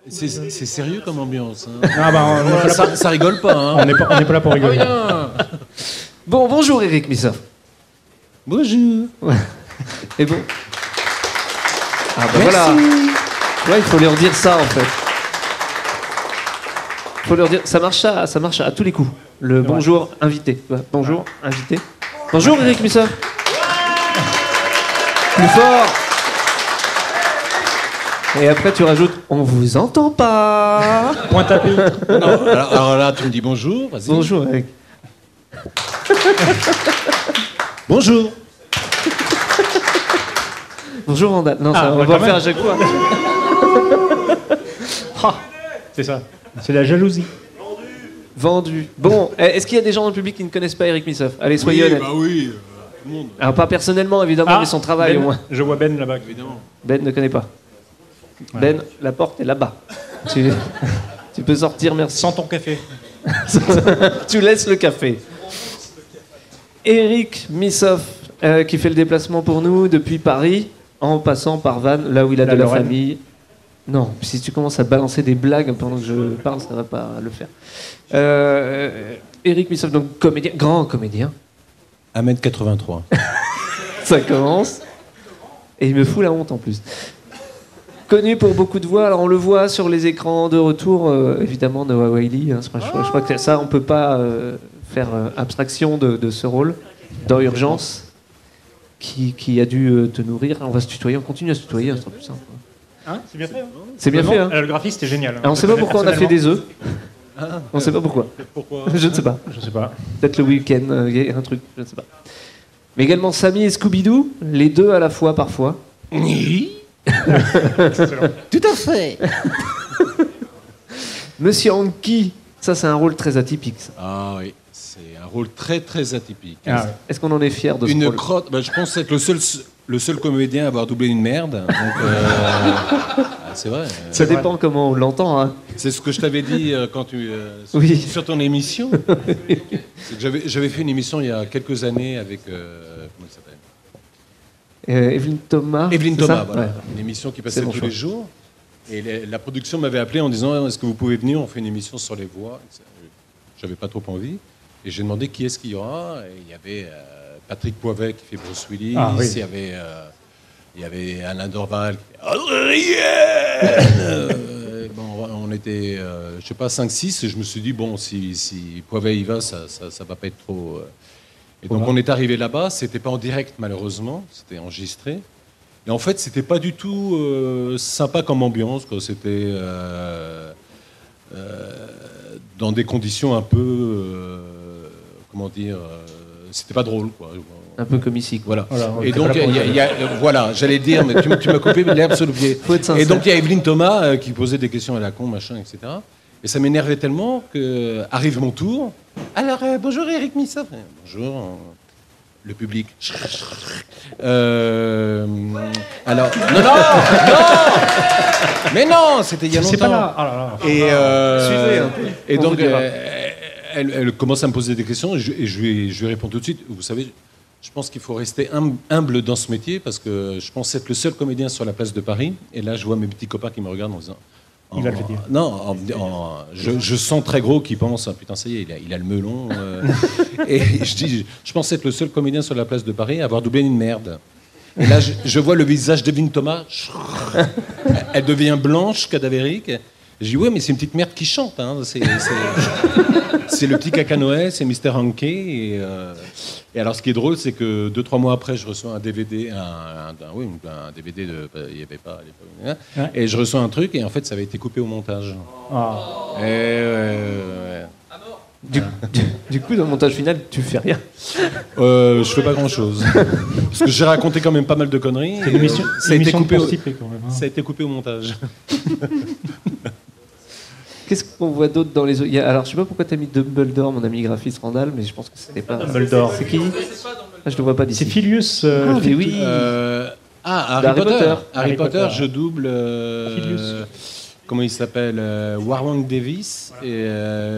C'est sérieux comme ambiance. Hein. Ah bah, Ça rigole pas. Hein. On n'est pas là pour rigoler. Bon, bonjour Eric Missoff. Bonjour. Et bon. Ah bah voilà. Ouais, il faut leur dire ça en fait. Il faut leur dire, ça marche à tous les coups. Le bonjour invité. Ouais, bonjour invité. Bonjour Eric Missoff. Plus fort. Et après tu rajoutes, on vous entend pas. Point tapé. Non, alors là, tu me dis bonjour. Vas-y. Bonjour Eric. Bonjour. Bonjour Randall. Non, ça, on va quand faire même. à chaque fois. C'est ça. C'est la jalousie. Vendu. Bon, est-ce qu'il y a des gens dans le public qui ne connaissent pas Eric Missoff? Allez, soyez honnêtes. Bah oui, tout le monde. Alors pas personnellement évidemment, mais son travail Ben, au moins. Je vois Ben là-bas. Évidemment. Ben ne connaît pas. Ben, la porte est là-bas. Tu peux sortir, merci. Sans ton café. Tu laisses le café. Eric Missoff, qui fait le déplacement pour nous depuis Paris, en passant par Vannes, là où il a La de la Lorraine. famille. Non, si tu commences à balancer des blagues pendant que je parle, ça va pas le faire. Eric Missoff, donc comédien, grand comédien. 1m83. Ça commence. Et il me fout la honte en plus. Connu pour beaucoup de voix, alors on le voit sur les écrans de retour, évidemment, Noah Wyle. Hein, je crois que ça, on peut pas faire abstraction de ce rôle dans Urgence, qui a dû te nourrir. On va se tutoyer, on continue à se tutoyer, ça sera plus simple. Hein, c'est bien fait. Hein. C'est bien fait, hein. Le graphiste est génial. Alors, on sait pas pourquoi on a fait des œufs. On sait pas pourquoi. Pourquoi? Je ne sais pas. Je sais pas. Peut-être le week-end, il y a un truc, je ne sais pas. Mais également Samy et Scooby-Doo, les deux à la fois parfois. Oui. Tout à fait. Monsieur Anki, ça c'est un rôle très atypique. Ça. Ah oui, c'est un rôle très très atypique. Ah, ouais. Est-ce qu'on en est fier de ce Une rôle? crotte, bah, je pense être le seul comédien à avoir doublé une merde. Donc, c'est vrai. Ça dépend comment on l'entend. Hein. C'est ce que je t'avais dit quand Oui. sur ton émission. C'est que j'avais fait une émission il y a quelques années avec comment elle s'appelle? Evelyne Thomas. Evelyne c'est Thomas, ça voilà. Ouais. Une émission qui passait C'est bon tous choix. les jours. Et la production m'avait appelé en disant est-ce que vous pouvez venir, on fait une émission sur les voix. J'avais pas trop envie. Et j'ai demandé qui est-ce qu'il y aura. Et il y avait Patrick Poivet qui fait Bruce Willis. Ah, oui. Il y avait Alain Dorval qui fait Adrien. Bon, on était, je sais pas, 5-6. Et je me suis dit, bon, si Poivet y va, ça va pas être trop... Et donc on est arrivé là-bas. C'était pas en direct, malheureusement. C'était enregistré. Et en fait, c'était pas du tout sympa comme ambiance, quoi. C'était dans des conditions un peu, comment dire, c'était pas drôle, quoi. Un peu comme ici. Quoi. Voilà. on Et était donc, pas là pour voilà, j'allais dire, mais tu m'as coupé l'herbe sur le pied. Faut être sincère. Et donc, il y a Evelyne Thomas qui posait des questions à la con, machin, etc. Et ça m'énervait tellement que arrive mon tour. Alors, bonjour Eric Missoff. Bonjour. Le public. Alors, non, mais non, c'était il y a longtemps. C'est pas là. Ah là là. Et, Suivez un peu. et On donc, vous dira. elle commence à me poser des questions et je lui réponds tout de suite. Vous savez, je pense qu'il faut rester humble dans ce métier parce que je pense être le seul comédien sur la place de Paris. Et là, je vois mes petits copains qui me regardent en disant... Il va le dire. Non, je sens très gros qui pense putain, ça y est, il a le melon. Et je dis, je pense être le seul comédien sur la place de Paris à avoir doublé une merde. Et là, je vois le visage d'Evelyne Thomas. Elle devient blanche, cadavérique. Je dis, ouais, mais c'est une petite merde qui chante. Hein. C'est le petit caca Noël, c'est Mr. Hanké. Et alors, ce qui est drôle, c'est que 2-3 mois après, je reçois un DVD, un DVD il n'y avait pas à l'époque. Hein. Ouais. Et je reçois un truc, et en fait, ça avait été coupé au montage. Ah. Et ouais. Du coup, dans le montage final, tu fais rien. Je fais pas grand-chose. Parce que j'ai raconté quand même pas mal de conneries. C'est l'émission ça a été coupé au, typée quand même. Hein. ça a été coupé au montage. Qu'est-ce qu'on voit d'autre dans les autres Alors, je sais pas pourquoi tu as mis Dumbledore, mon ami graphiste Randall, mais je pense que c'était pas. Dumbledore. C'est qui Je le vois pas d'ici. C'est Filius. mais oui. Harry Potter. Potter. Harry Harry Potter, Potter. je double. Filius. Comment il s'appelle Warwick Davis. Et,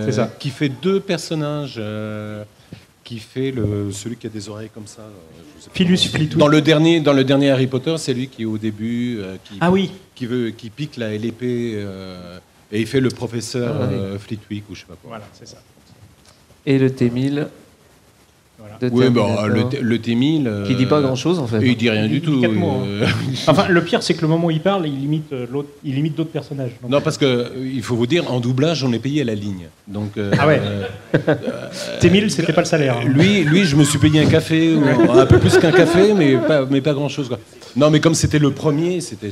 C'est ça. qui fait deux personnages qui fait celui qui a des oreilles comme ça. Je sais pas Philus comment- Fleetwood. Dans le dernier Harry Potter, c'est lui qui au début Ah oui. qui pique l'épée et il fait le professeur Ah oui. Flitwick ou je sais pas quoi. Voilà, c'est ça. Et le T-1000 Voilà. de Oui, Terminator, le T-1000. qui dit pas grand-chose en fait. Il dit rien Il du dit tout. quatre mots, Enfin, le pire, c'est que le moment où il parle, il imite d'autres personnages. Donc, Non, parce que il faut vous dire, en doublage, on est payé à la ligne. Donc, Ah ouais. T1000, c'était pas le salaire. hein. lui, je me suis payé un café, ou un peu plus qu'un café, mais pas grand-chose. Quoi. Non, mais comme c'était le premier, c'était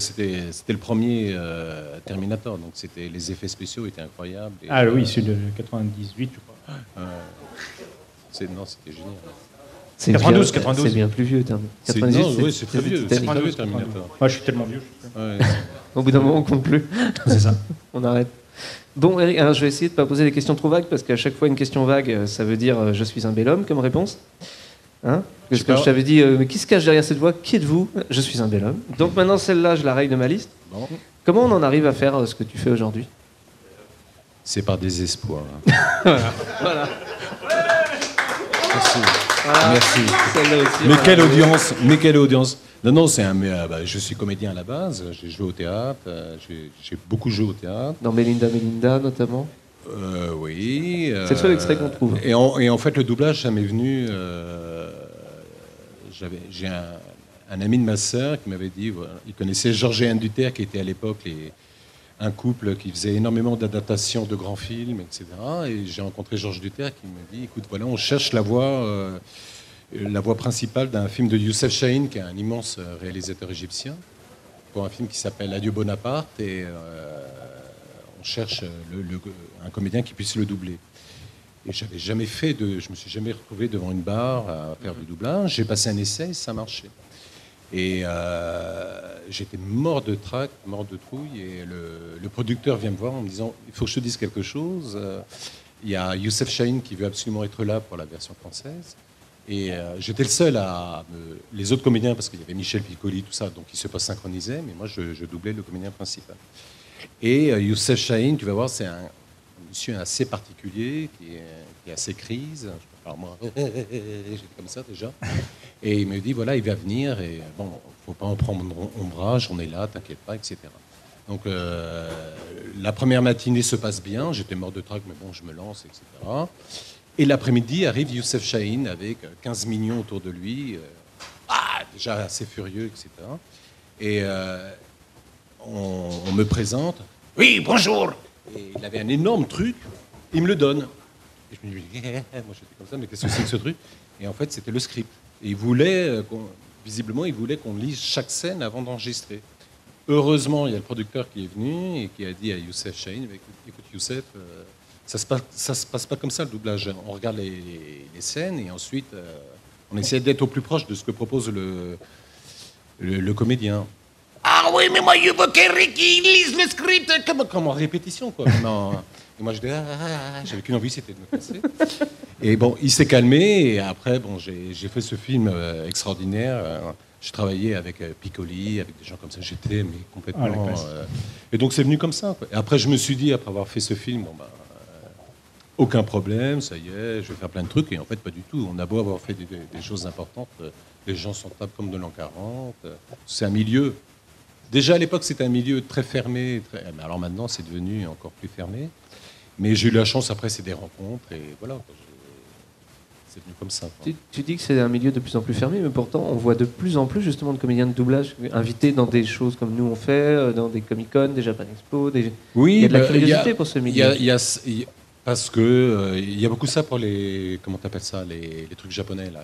le premier Terminator, donc les effets spéciaux étaient incroyables. Et, Ah oui, c'est de 98, je crois. non, c'était génial. C'est 92, bien, 92. C'est bien plus vieux. 98, Non, oui, c'est très vieux. C'est Titanic. très vieux, Terminator. Moi, je suis tellement vieux. Ouais. Au bout d'un moment, on compte plus. C'est ça. On arrête. Bon, Eric, alors je vais essayer de ne pas poser des questions trop vagues, parce qu'à chaque fois, une question vague, ça veut dire je suis un bel homme comme réponse. Hein Je Parce sais que pas. je t'avais dit, mais qui se cache derrière cette voix? Qui êtes-vous? Je suis un bel homme. Donc maintenant, celle-là, je la raye de ma liste. Bon, Comment on en arrive à faire ce que tu fais aujourd'hui? c'est par désespoir. Voilà. Merci. Voilà. Merci. Celle-là aussi, Mais voilà. quelle audience. Non, c'est je suis comédien à la base, j'ai joué au théâtre, j'ai beaucoup joué au théâtre. Dans Melinda, notamment. Oui. C'est le seul extrait qu'on trouve. Et en fait, le doublage, ça m'est venu. J'ai un ami de ma sœur qui m'avait dit, voilà, il connaissait Georges et Anne Duterre, qui étaient à l'époque un couple qui faisait énormément d'adaptations de grands films, etc. Et j'ai rencontré Georges Duterre qui me dit, écoute, voilà, on cherche la voix principale d'un film de Youssef Chahine, qui est un immense réalisateur égyptien, pour un film qui s'appelle Adieu Bonaparte, et on cherche un comédien qui puisse le doubler. Et je me suis jamais retrouvé devant une barre à faire du doublage. J'ai passé un essai, ça marchait. Et j'étais mort de trac, mort de trouille, et le producteur vient me voir en me disant, il faut que je te dise quelque chose. Il y a Youssef Chahine qui veut absolument être là pour la version française. Et j'étais le seul les autres comédiens, parce qu'il y avait Michel Piccoli, tout ça, donc ils ne se pas synchronisaient, mais moi je doublais le comédien principal. Et Youssef Chahine, tu vas voir, c'est un monsieur assez particulier, qui est assez crise. Alors moi, j'étais comme ça déjà. Et il me dit, voilà, il va venir, et bon, faut pas en prendre ombrage, on est là, t'inquiète pas, etc. Donc la première matinée se passe bien, j'étais mort de trac, mais bon, je me lance, etc. Et l'après-midi arrive Youssef Chahine avec 15 millions autour de lui, déjà assez furieux, etc. Et on me présente. Oui, bonjour. Et il avait un énorme truc, il me le donne. Et je me dis, moi j'étais comme ça, mais qu'est-ce que c'est que ce truc? Et en fait, c'était le script. Et visiblement, il voulait qu'on lise chaque scène avant d'enregistrer. Heureusement, il y a le producteur qui est venu et qui a dit à Youssef Chahine, écoute Youssef, ça se passe pas comme ça le doublage. On regarde les scènes et ensuite on essaie d'être au plus proche de ce que propose le comédien. Ah oui, mais moi je veux qu'Eric lise le script comme en répétition, quoi. Non. Et moi je dis, j'avais qu'une envie, c'était de me casser. Et bon, il s'est calmé et après, bon, j'ai fait ce film extraordinaire. J'ai travaillé avec Piccoli, avec des gens comme ça. J'étais mais complètement. Et donc c'est venu comme ça, quoi. Et après, je me suis dit, après avoir fait ce film, bon aucun problème, ça y est, je vais faire plein de trucs. Et en fait, pas du tout. On a beau avoir fait des choses importantes, les gens sont tables comme de l'an 40. C'est un milieu. Déjà à l'époque, c'était un milieu très fermé. Alors maintenant, c'est devenu encore plus fermé. Mais j'ai eu la chance, après, c'est des rencontres. Et voilà, c'est venu comme ça. Tu dis que c'est un milieu de plus en plus fermé, mais pourtant, on voit de plus en plus justement de comédiens de doublage invités dans des choses comme nous on fait, dans des Comic-Con, des Japan Expo. Oui, il y a de la curiosité pour ce milieu. Parce que il y a beaucoup ça pour les... Comment t'appelles ça, les trucs japonais, là,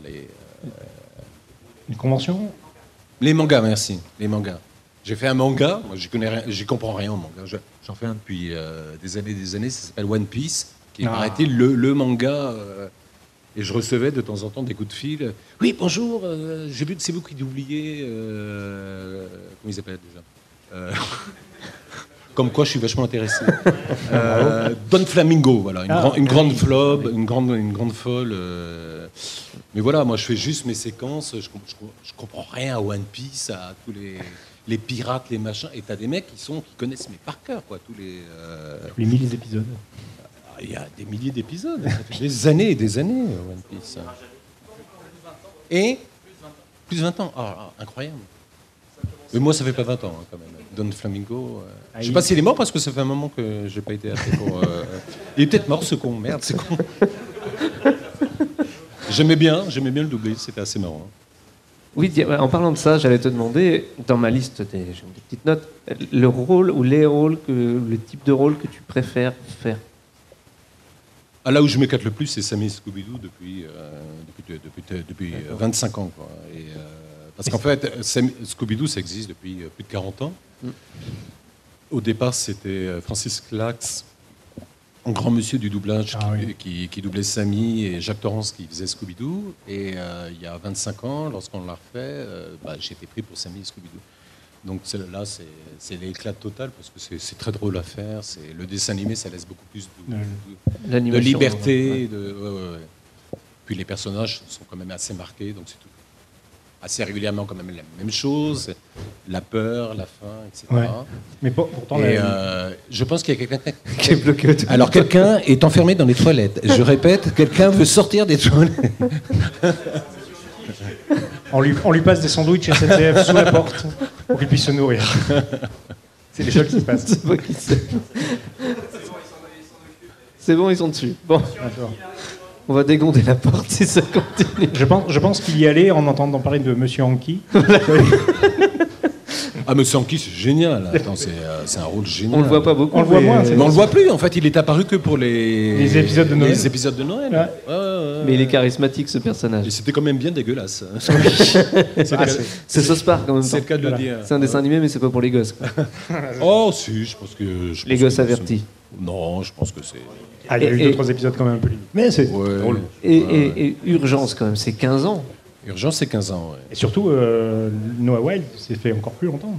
Une convention? Les mangas, merci. Les mangas. J'ai fait un manga, moi j'y comprends rien au manga. J'en fais un depuis des années, ça s'appelle One Piece, qui est arrêté le manga. Et je recevais de temps en temps des coups de fil. Oui, bonjour, j'ai vu que c'est vous qui doubliez. Comment ils appellent déjà Comme quoi, je suis vachement intéressé. Don Flamingo, voilà, une grande flobe, une grande folle. Mais voilà, moi je fais juste mes séquences, je comprends rien à One Piece, à tous les pirates, les machins. Et t'as des mecs qui connaissent mais par cœur, quoi, tous les 1000 épisodes. Il y a des milliers d'épisodes. Ça fait des années et des années, One Piece. Et plus de 20 ans. Incroyable. Mais moi, ça fait pas 20 ans, quand même. Don Flamingo. Je sais pas s'il est mort parce que ça fait un moment que j'ai pas été appelé pour. Il est peut-être mort, ce con. Merde, c'est con. J'aimais bien le doubler. C'était assez marrant. Oui, en parlant de ça, j'allais te demander, dans ma liste, j'ai des petites notes, le rôle ou les rôles, le type de rôle que tu préfères faire. Là où je m'éclate le plus, c'est Sammy Scooby-Doo depuis 25 ans. Quoi. Parce qu'en fait, Scooby-Doo, ça existe depuis plus de 40 ans. Au départ, c'était Francis Lax, un grand monsieur du doublage qui doublait Sammy, et Jacques Torrance qui faisait Scooby-Doo. Et il y a 25 ans, lorsqu'on l'a refait, j'ai été pris pour Sammy et Scooby-Doo. Donc là, c'est l'éclat total parce que c'est très drôle à faire. Le dessin animé, ça laisse beaucoup plus de liberté. Puis les personnages sont quand même assez marqués, donc c'est tout. Assez régulièrement quand même la même chose, la peur, la faim, etc. Ouais. Mais pourtant, je pense qu'il y a quelqu'un qui est bloqué. Alors quelqu'un est enfermé dans les toilettes. Je répète, quelqu'un veut sortir des toilettes. On lui passe des sandwichs SNCF sous la porte pour qu'il puisse se nourrir. C'est les choses qui se passent. C'est bon, ils sont dessus. Bon. On va dégonder la porte si ça continue. Je pense qu'il y allait en entendant parler de Monsieur Anki. Monsieur Anki, c'est génial. Attends, c'est un rôle génial. On le voit pas beaucoup. On le voit moins. Mais on le voit plus. En fait, il est apparu que pour les épisodes de Noël. Les épisodes de Noël. Ouais. Mais il est charismatique, ce personnage. Et c'était quand même bien dégueulasse. C'est Sauce Park, en même temps. C'est le cas de le dire. C'est un dessin animé, mais c'est pas pour les gosses. Quoi. Si, je pense que... Les gosses avertis. Non, je pense que c'est... Il y a eu 2-3 épisodes quand même un peu limites. Mais c'est drôle. Et Urgence, quand même, c'est 15 ans. Urgence, c'est 15 ans, ouais. Et surtout, Noah Wild, c'est fait encore plus longtemps.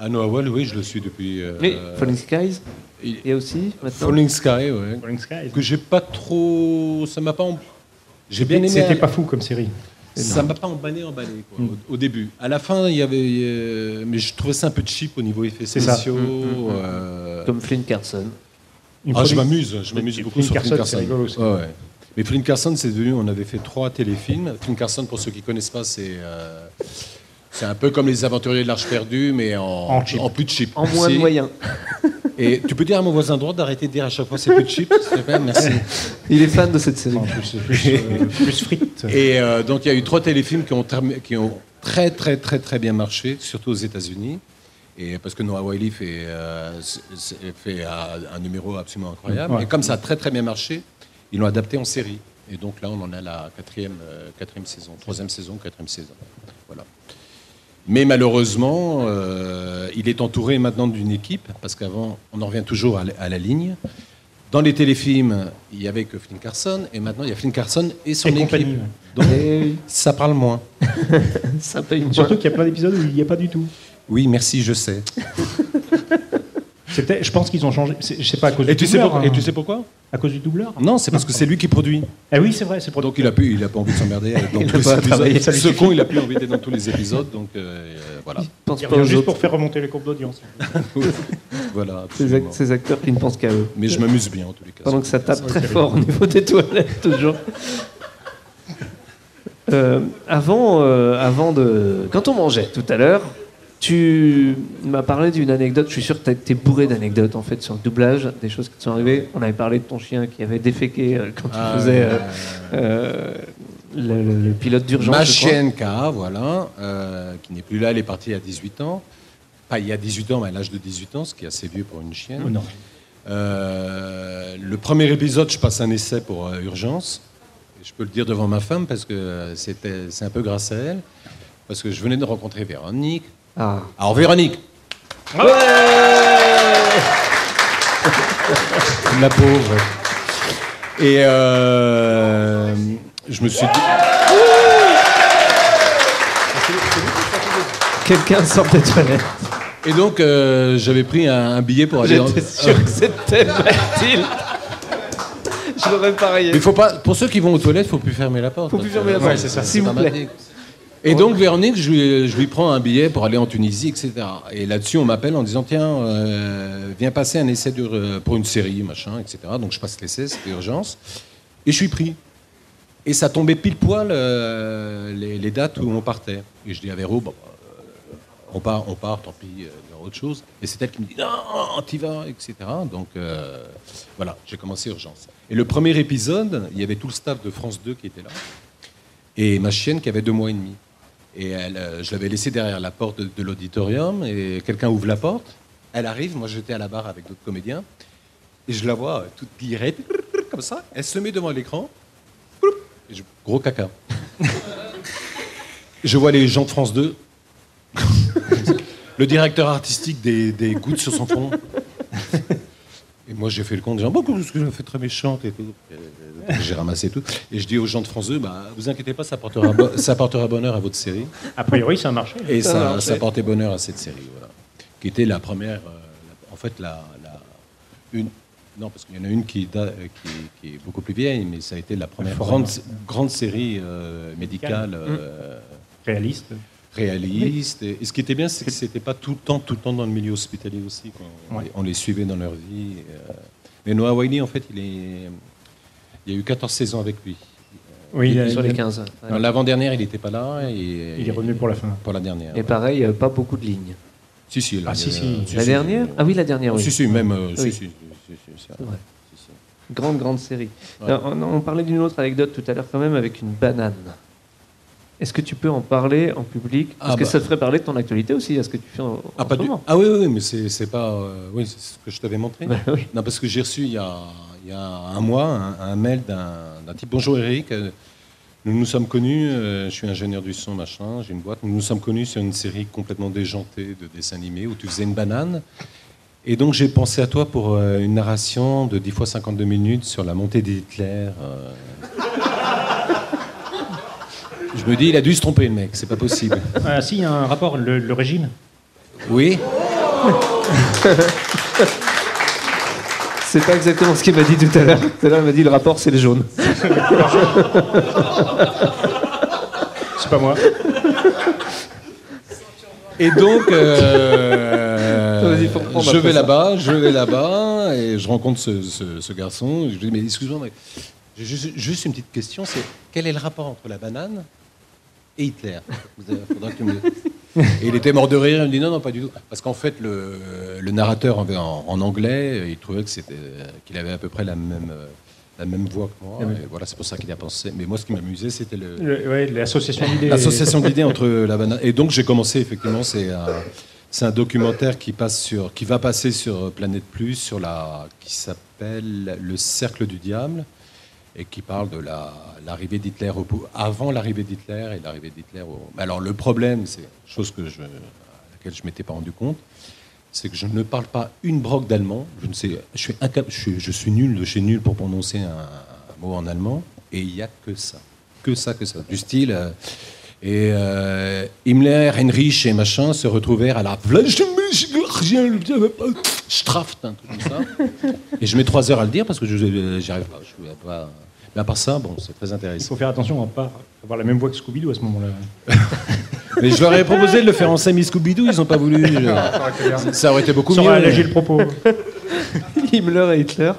Noah Wild, oui, je le suis depuis... Falling Skies, et aussi, maintenant. Falling Sky, ouais. Falling Skies. Que j'ai pas trop... Ça m'a pas... J'ai bien aimé... C'était pas fou comme série. Ça m'a pas emballé, quoi, au début. À la fin, il y avait... mais je trouvais ça un peu cheap au niveau effets spéciaux. Comme Flynn Carson. Je m'amuse beaucoup sur Flynn Carson. C'est rigolo aussi. Ouais. Mais Flynn Carson, c'est devenu... On avait fait 3 téléfilms. Flynn Carson, pour ceux qui connaissent pas, c'est un peu comme les Aventuriers de l'Arche perdue, mais en plus cheap. En moins de moyens. Et tu peux dire à mon voisin droit d'arrêter de dire à chaque fois c'est plus cheap, s'il te plaît, merci. Il est fan de cette série. Plus frites. Et donc il y a eu 3 téléfilms qui ont très très très très bien marché, surtout aux États-Unis. Et parce que Noah Wyle fait un numéro absolument incroyable. Ouais. Et comme ça a très très bien marché, ils l'ont adapté en série. Et donc là, on en a la 4e saison, 3e saison, 4e saison. Voilà. Mais malheureusement, il est entouré maintenant d'une équipe, parce qu'avant, on en revient toujours à la ligne. Dans les téléfilms, il n'y avait que Flynn Carson, et maintenant, il y a Flynn Carson et son équipe. Compagnie. Donc, ça parle moins. Ça paye moins. Surtout qu'il y a plein d'épisodes où il n'y a pas du tout. Oui, merci, je sais. Je pense qu'ils ont changé. Je sais pas à cause du doubleur. Et tu sais pourquoi? À cause du doubleur? Non, c'est parce que c'est lui qui produit. Ah oui, c'est vrai, c'est donc il a pas envie de s'emmerder dans tous les épisodes. Ce con, il a plus envie d'être dans tous les épisodes, donc voilà. Il revient juste pour faire remonter les courbes d'audience. Voilà. Ces acteurs qui ne pensent qu'à eux. Mais je m'amuse bien en tous les cas. Pendant que ça tape très fort au niveau des toilettes, toujours. Quand on mangeait tout à l'heure, tu m'as parlé d'une anecdote. Je suis sûr que tu es bourré d'anecdotes en fait sur le doublage, des choses qui te sont arrivées. On avait parlé de ton chien qui avait déféqué quand tu faisais le pilote d'urgence. Ma chienne K, voilà, qui n'est plus là, elle est partie à 18 ans. Pas il y a 18 ans, mais à l'âge de 18 ans, ce qui est assez vieux pour une chienne. Oh non. Le premier épisode, je passe un essai pour Urgence. Et je peux le dire devant ma femme parce que c'est un peu grâce à elle. Parce que je venais de rencontrer Véronique. Ah. Alors Véronique. Ouais. La pauvre. Et je me suis dit... Quelqu'un sort des toilettes. Et donc j'avais pris un billet pour aller... J'étais sûr que c'était Mathilde. Je l'aurais parié. Mais faut pas, pour ceux qui vont aux toilettes, il ne faut plus fermer la porte. Il ne faut plus fermer la porte, ouais, c'est ça. S'il vous plaît. Et donc Véronique, je lui prends un billet pour aller en Tunisie, etc. Et là-dessus, on m'appelle en disant tiens, viens passer un essai pour une série, machin, etc. Donc je passe l'essai, c'était urgence, et je suis pris. Et ça tombait pile poil les dates où on partait. Et je dis à Véro, bon, on part, tant pis, il y aura autre chose. Et c'est elle qui me dit non, t'y vas, etc. Donc voilà, j'ai commencé urgence. Et le premier épisode, il y avait tout le staff de France 2 qui était là, et ma chienne qui avait 2 mois et demi. Et je l'avais laissée derrière la porte de l'auditorium, et quelqu'un ouvre la porte, elle arrive, moi j'étais à la barre avec d'autres comédiens, et je la vois toute guillerette, comme ça, elle se met devant l'écran, et gros caca. Je vois les gens de France 2, le directeur artistique des gouttes sur son front. Et moi, j'ai fait le compte, disant, bon, parce que je fais très méchante et tout. J'ai ramassé tout. Et je dis aux gens de France 2, vous inquiétez pas, ça portera bonheur à votre série. A priori, ça a marché. Et ça portait bonheur à cette série, voilà. Qui était la première, en fait, non, parce qu'il y en a une qui est beaucoup plus vieille, mais ça a été la première grande série médicale. Réaliste. Et ce qui était bien, c'est que c'était pas tout le temps dans le milieu hospitalier aussi. On les suivait dans leur vie. Mais Noah Wyle, en fait, il y a eu 14 saisons avec lui. Oui, sur les 15. Ouais. L'avant-dernière, il n'était pas là. Et il est revenu pour la fin. Pour la dernière. Et pareil, pas beaucoup de lignes. Si. La dernière ? Ah oui, la dernière, oui. Si, même. Oui. Si. C'est vrai. Grande série. Ouais. Alors, on parlait d'une autre anecdote tout à l'heure quand même avec une banane. Est-ce que tu peux en parler en public ? Parce que ça te ferait parler de ton actualité aussi, à ce que tu fais en ce moment. Ah oui, mais c'est pas... oui, c'est ce que je t'avais montré. Oui. Non, parce que j'ai reçu il y a un mois un mail d'un type. Bonjour Eric, nous nous sommes connus, je suis ingénieur du son, machin, j'ai une boîte. Nous nous sommes connus sur une série complètement déjantée de dessins animés où tu faisais une banane. Et donc j'ai pensé à toi pour une narration de 10 fois 52 minutes sur la montée d'Hitler. Je me dis, il a dû se tromper, le mec, c'est pas possible. Si, il y a un rapport, le régime. Oui. C'est pas exactement ce qu'il m'a dit tout à l'heure. Tout à l'heure, il m'a dit, le rapport, c'est les jaunes. C'est pas moi. Et donc, je vais là-bas, et je rencontre ce garçon. Et je lui dis, mais excuse-moi, mais j'ai juste une petite question, c'est quel est le rapport entre la banane et Hitler ? Faudra que tu me... Et il était mort de rire, il me dit non, pas du tout. Parce qu'en fait, le narrateur en anglais, il trouvait qu'il avait à peu près la même voix que moi. Et voilà, c'est pour ça qu'il a pensé. Mais moi, ce qui m'amusait, c'était l'association d'idées. L'association d'idées entre la banane. Et donc, j'ai commencé, effectivement, c'est un documentaire qui va passer sur Planète Plus, qui s'appelle Le Cercle du Diable, et qui parle de l'arrivée d'Hitler avant l'arrivée d'Hitler et l'arrivée d'Hitler Alors le problème, c'est chose à laquelle je m'étais pas rendu compte, c'est que je ne parle pas une brogue d'allemand. Je suis nul de chez nul pour prononcer un mot en allemand, et il y a que ça, du style. Himmler, Heinrich et machin se retrouvèrent à la Straft, un truc comme ça. Et je mets 3 heures à le dire parce que j'y arrive pas. Mais à part ça, bon, c'est très intéressant. Il faut faire attention à ne pas avoir la même voix que Scooby-Doo à ce moment-là. Mais je leur ai proposé de le faire en semi-Scooby-Doo, ils n'ont pas voulu. Ça aurait été beaucoup mieux. Ça aurait allégé le propos. Himmler et Hitler.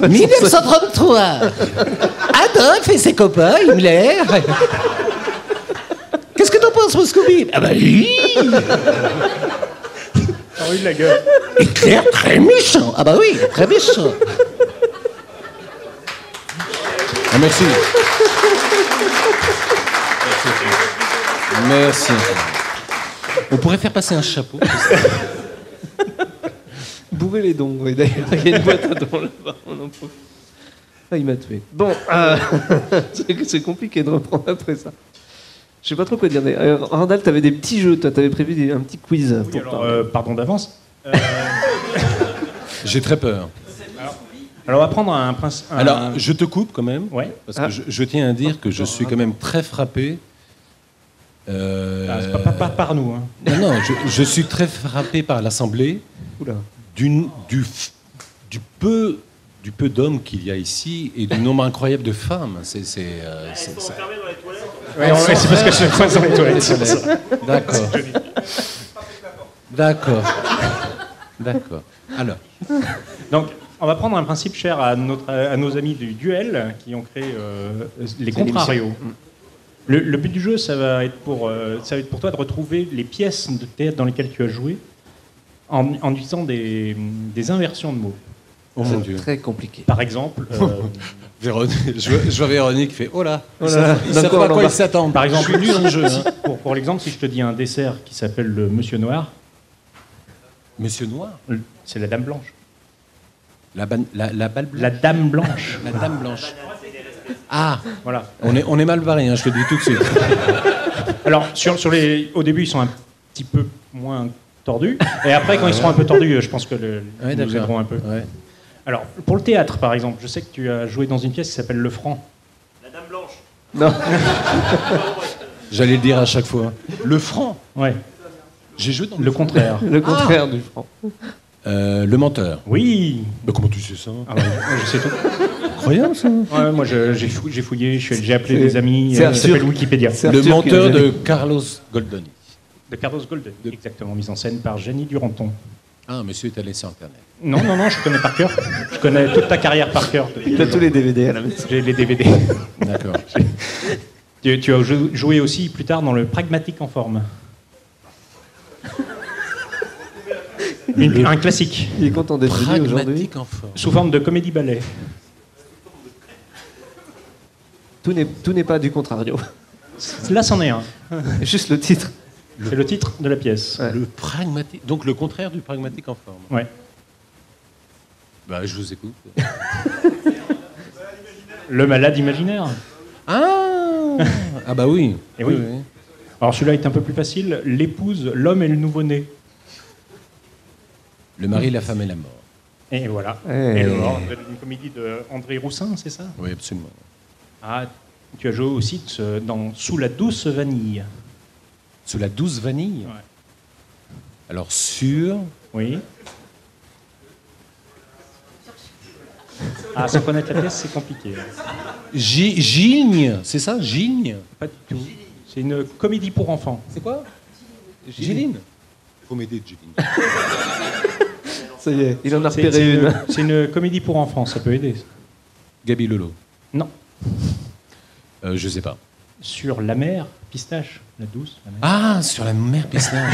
1933. Adolphe et ses copains, Himmler. Qu'est-ce que t'en penses, mon Scooby ? Ah bah oui. Ah oui, la gueule. Hitler très méchant. Ah bah oui, très méchant. Ah, merci. Merci. On pourrait faire passer un chapeau. Bourrer les dons, oui, d'ailleurs. Il y a une boîte à dons là-bas, on en profite. Ah, il m'a tué. Bon, c'est compliqué de reprendre après ça. Je sais pas trop quoi dire. Randall, t'avais des petits jeux, toi, t'avais prévu un petit quiz. Oui, pardon d'avance. J'ai très peur. Alors, on va prendre un principe. Alors, je te coupe quand même, parce que je tiens à dire que je suis quand même très frappé. C'est pas par nous. Hein. Non, je suis très frappé par l'Assemblée du peu d'hommes qu'il y a ici et du nombre incroyable de femmes. c'est parce que je passe dans les toilettes. c'est pour ça. D'accord. D'accord. D'accord. Alors, Donc, on va prendre un principe cher à nos amis du duel qui ont créé les contrarios. Le but du jeu, ça va être pour toi de retrouver les pièces de théâtre dans lesquelles tu as joué en utilisant des inversions de mots. oh mon Dieu. Très compliqué. Par exemple, Véronique, je vois Véronique qui fait oh là, Oh là, ils savent d'accord, pas à quoi alors, ils s'attendent. par exemple, je suis nul en jeu. Hein. pour l'exemple, si je te dis un dessert qui s'appelle le Monsieur Noir, Monsieur Noir, c'est la Dame Blanche. la balle blanche. La Dame Blanche. La dame blanche. Ah, Voilà. on est mal barré, hein, je te le dis tout de suite. Alors, au début, ils sont un petit peu moins tordus. Et après, quand ils seront un peu tordus, je pense que Ouais, ils nous d'accord. aideront un peu. Ouais. Alors, pour le théâtre, par exemple, je sais que tu as joué dans une pièce qui s'appelle Le Franc. Non, J'allais le dire à chaque fois. Le franc. Ouais, J'ai joué dans le contraire. le contraire du franc. Le menteur. Oui. Mais comment tu sais ça? Ah ouais, moi, je sais tout. Incroyable ça. Ouais, moi, j'ai fouillé, j'ai appelé des amis. c'est Ça Arthur. s'appelle Wikipédia. C'est Le Arthur qui menteur nous a de dit. Carlos Goldoni. De Carlos Gold, exactement, mise en scène par Jenny Duranton. Ah, monsieur est allé sur Internet. Non, je connais par cœur. Je connais toute ta carrière par cœur. T'as tous les DVD à la maison. J'ai les DVD. D'accord. Tu as joué aussi plus tard dans le Pragmatique en forme. Un classique, Il est content d'être venu aujourd'hui. Pragmatique en forme. sous forme de comédie-ballet. Tout n'est pas du contrario. Là, c'en est un. Juste le titre. C'est le titre de la pièce. Ouais. Le pragmatique. Donc le contraire du pragmatique en forme. Ouais. Bah, je vous écoute. Le malade imaginaire. Ah, ah bah oui. Eh oui. Alors celui-là est un peu plus facile. L'épouse, l'homme et le nouveau-né. Le mari, la femme et la mort. Et voilà. Eh. Et le mort, une comédie de André Roussin, c'est ça? Oui, absolument. Ah, tu as joué aussi dans Sous la douce vanille. Sous la douce vanille. Ouais. Alors sur. Oui. Ah, sans connaître la pièce, c'est compliqué. Gigne, c'est ça, Gigne. Pas du tout. C'est une comédie pour enfants. C'est quoi? Géline. Faut m'aider, Géline. Ça y est, il en a C'est repéré une. c'est une comédie pour enfants, ça peut aider. Gabi Lolo. Non. Je sais pas. Sur la mer, pistache, la douce. La mer. Ah, sur la mer pistache.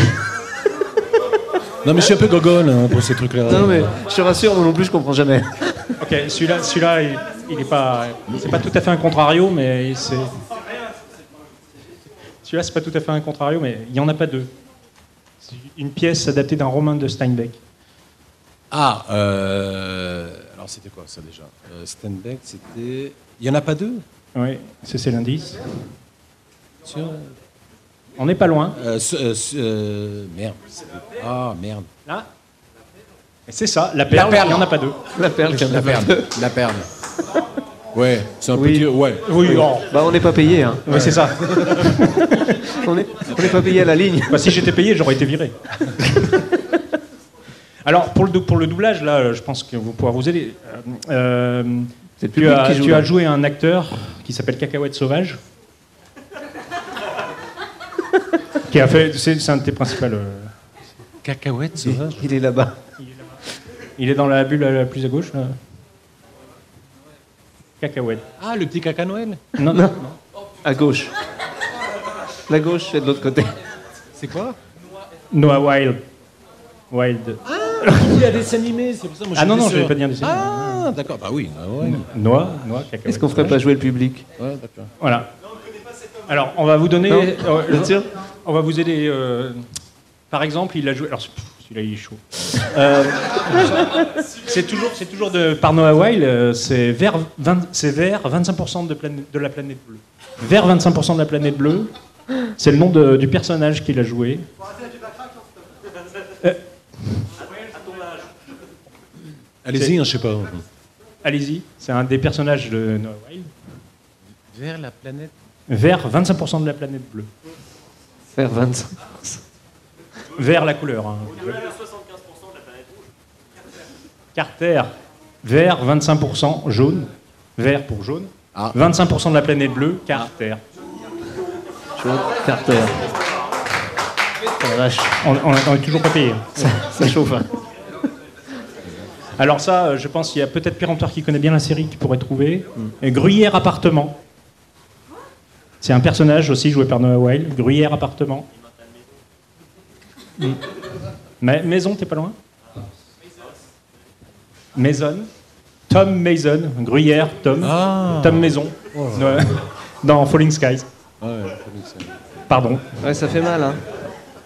Non, mais je suis un peu gogol hein, pour ces trucs-là. Non, mais je te rassure, moi non plus, je comprends jamais. Ok, celui-là, il est pas, c'est pas tout à fait un contrario, mais c'est. Celui-là, c'est pas tout à fait un contrario, mais il y en a pas deux. C'est une pièce adaptée d'un roman de Steinbeck. Ah, alors c'était quoi ça déjà? Steinbeck, c'était. Il y en a pas deux? Oui, c'est l'indice. Sur. On n'est pas loin. Merde. Ah, merde. Là. Et c'est ça, la perle. Il n'y en a pas deux. La perle, qu'il y en a pas deux. La perle. Ouais, c'est un Oui. petit. Ouais. Oui, oh. Bah, on n'est pas payé, hein. Oui, c'est ça. On n'est pas payé à la ligne. Bah, si j'étais payé, j'aurais été viré. Alors, pour le doublage, là, je pense que vous pourrez vous aider. C'est le public qui joue. Tu as joué un acteur qui s'appelle Cacahuète Sauvage. Qui a fait. C'est un de tes principaux. Cacahuète sauvage. Il est là-bas. Il est dans la bulle la plus à gauche, là. Cacahuète. Ah, le petit caca Noël. Non, non. À gauche. La gauche, c'est de l'autre côté. C'est quoi? Noah Wild. Wild. Il y a des animés, c'est pour ça. Moi, Ah non, non, j'étais je vais sûr. pas dire des Ah, d'accord. Bah oui. Ah, ouais. Noah, Cacahuète. Est-ce qu'on ferait pas jouer le public? Ouais, d'accord. Voilà. Alors, on va vous donner. Non, bien sûr. On va vous aider. Par exemple, il a joué. Alors, celui-là, il est chaud. C'est toujours par Noah Weil. C'est vers 25% de la planète bleue. Vers 25% de la planète bleue. C'est le nom du personnage qu'il a joué. Allez-y, hein, je sais pas. Allez-y. C'est un des personnages de Noah Weil. Vers la planète. Vers 25% de la planète bleue. Faire 25. Vers la couleur. Hein. Carter, vert, 25% jaune. Vert pour jaune. Ah. 25% de la planète bleue, Carter. Chaud, Carter. Oh la vache, On est toujours pas payé. ça chauffe. Hein. Alors ça, je pense qu'il y a peut-être Péremptoire qui connaît bien la série qui pourrait trouver. Et Gruyère Appartement. C'est un personnage aussi joué par Noah Weil. Gruyère Appartement. Mais Maison, t'es pas loin? Maison. Tom Mason. Gruyère, Tom. Tom Maison. Dans Falling Skies. Pardon. Ouais, ça fait mal, hein.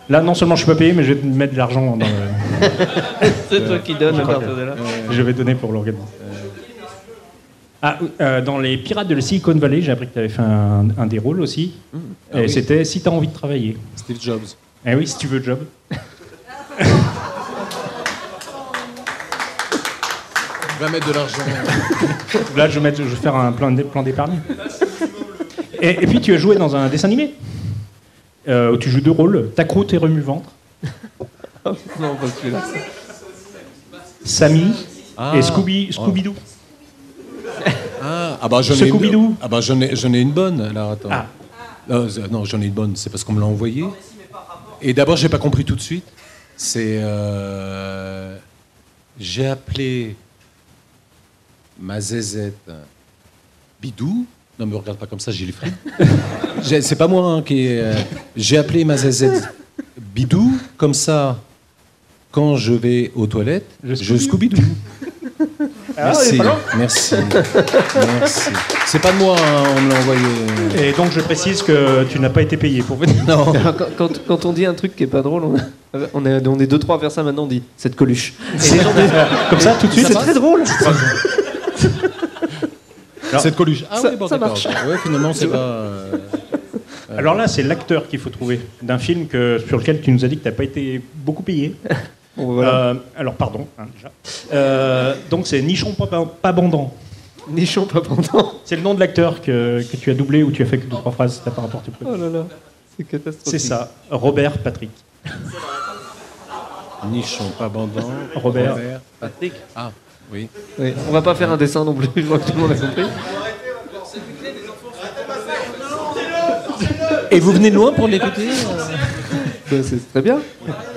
Là, non seulement je suis pas payé, mais je vais te mettre de l'argent dans le... C'est toi qui donnes à partir de là. Je vais donner pour l'organisme. Dans les Pirates de la Silicon Valley, j'ai appris que tu avais fait un des rôles aussi. Et c'était Si tu as envie de travailler. Steve Jobs. Eh oui, si tu veux le job. Va mettre de l'argent. Là, je vais faire un plan d'épargne. Et puis, tu as joué dans un dessin animé où tu joues deux rôles, Tacroute et Remue-Ventre. Non, pas celui-là. Sammy et Scooby-Doo. Bah j'en ai Scooby-Doo. j'en ai une bonne. Alors attends. Non, j'en ai une bonne. C'est parce qu'on me l'a envoyé. Et d'abord, j'ai pas compris tout de suite. C'est j'ai appelé ma zézette Bidou. Non, me regarde pas comme ça, j'ai les frites. C'est pas moi qui ai... J'ai appelé ma zézette Bidou, comme ça, quand je vais aux toilettes, je Scooby-Doo. Merci, merci. C'est pas de moi, hein, on me l'a envoyé. Et donc, je précise que tu n'as pas été payé pour venir. Non. Quand on dit un truc qui est pas drôle, on est 2-3 à faire ça maintenant, on dit cette coluche. Et les gens disent, comme ça, tout de suite, c'est très drôle. Cette coluche. Ah ça, oui, bon, ça d'accord. marche. Ouais, finalement, c'est pas... Alors là, c'est l'acteur qu'il faut trouver d'un film sur lequel tu nous as dit que tu n'as pas été beaucoup payé. Bon, voilà. Alors, pardon, hein, déjà. Donc, c'est Nichon pas bandant. Nichon pas pendant. C'est le nom de l'acteur que tu as doublé ou tu as fait que 2-3 phrases, t'as pas rapporté plus. Oh là là, c'est catastrophique. C'est ça, Robert Patrick. Nichon, pas bandant. Robert. Patrick. Ah, oui. Oui. On va pas faire un dessin non plus, je vois que tout le monde a compris. Et vous venez de loin pour l'écouter C'est très bien.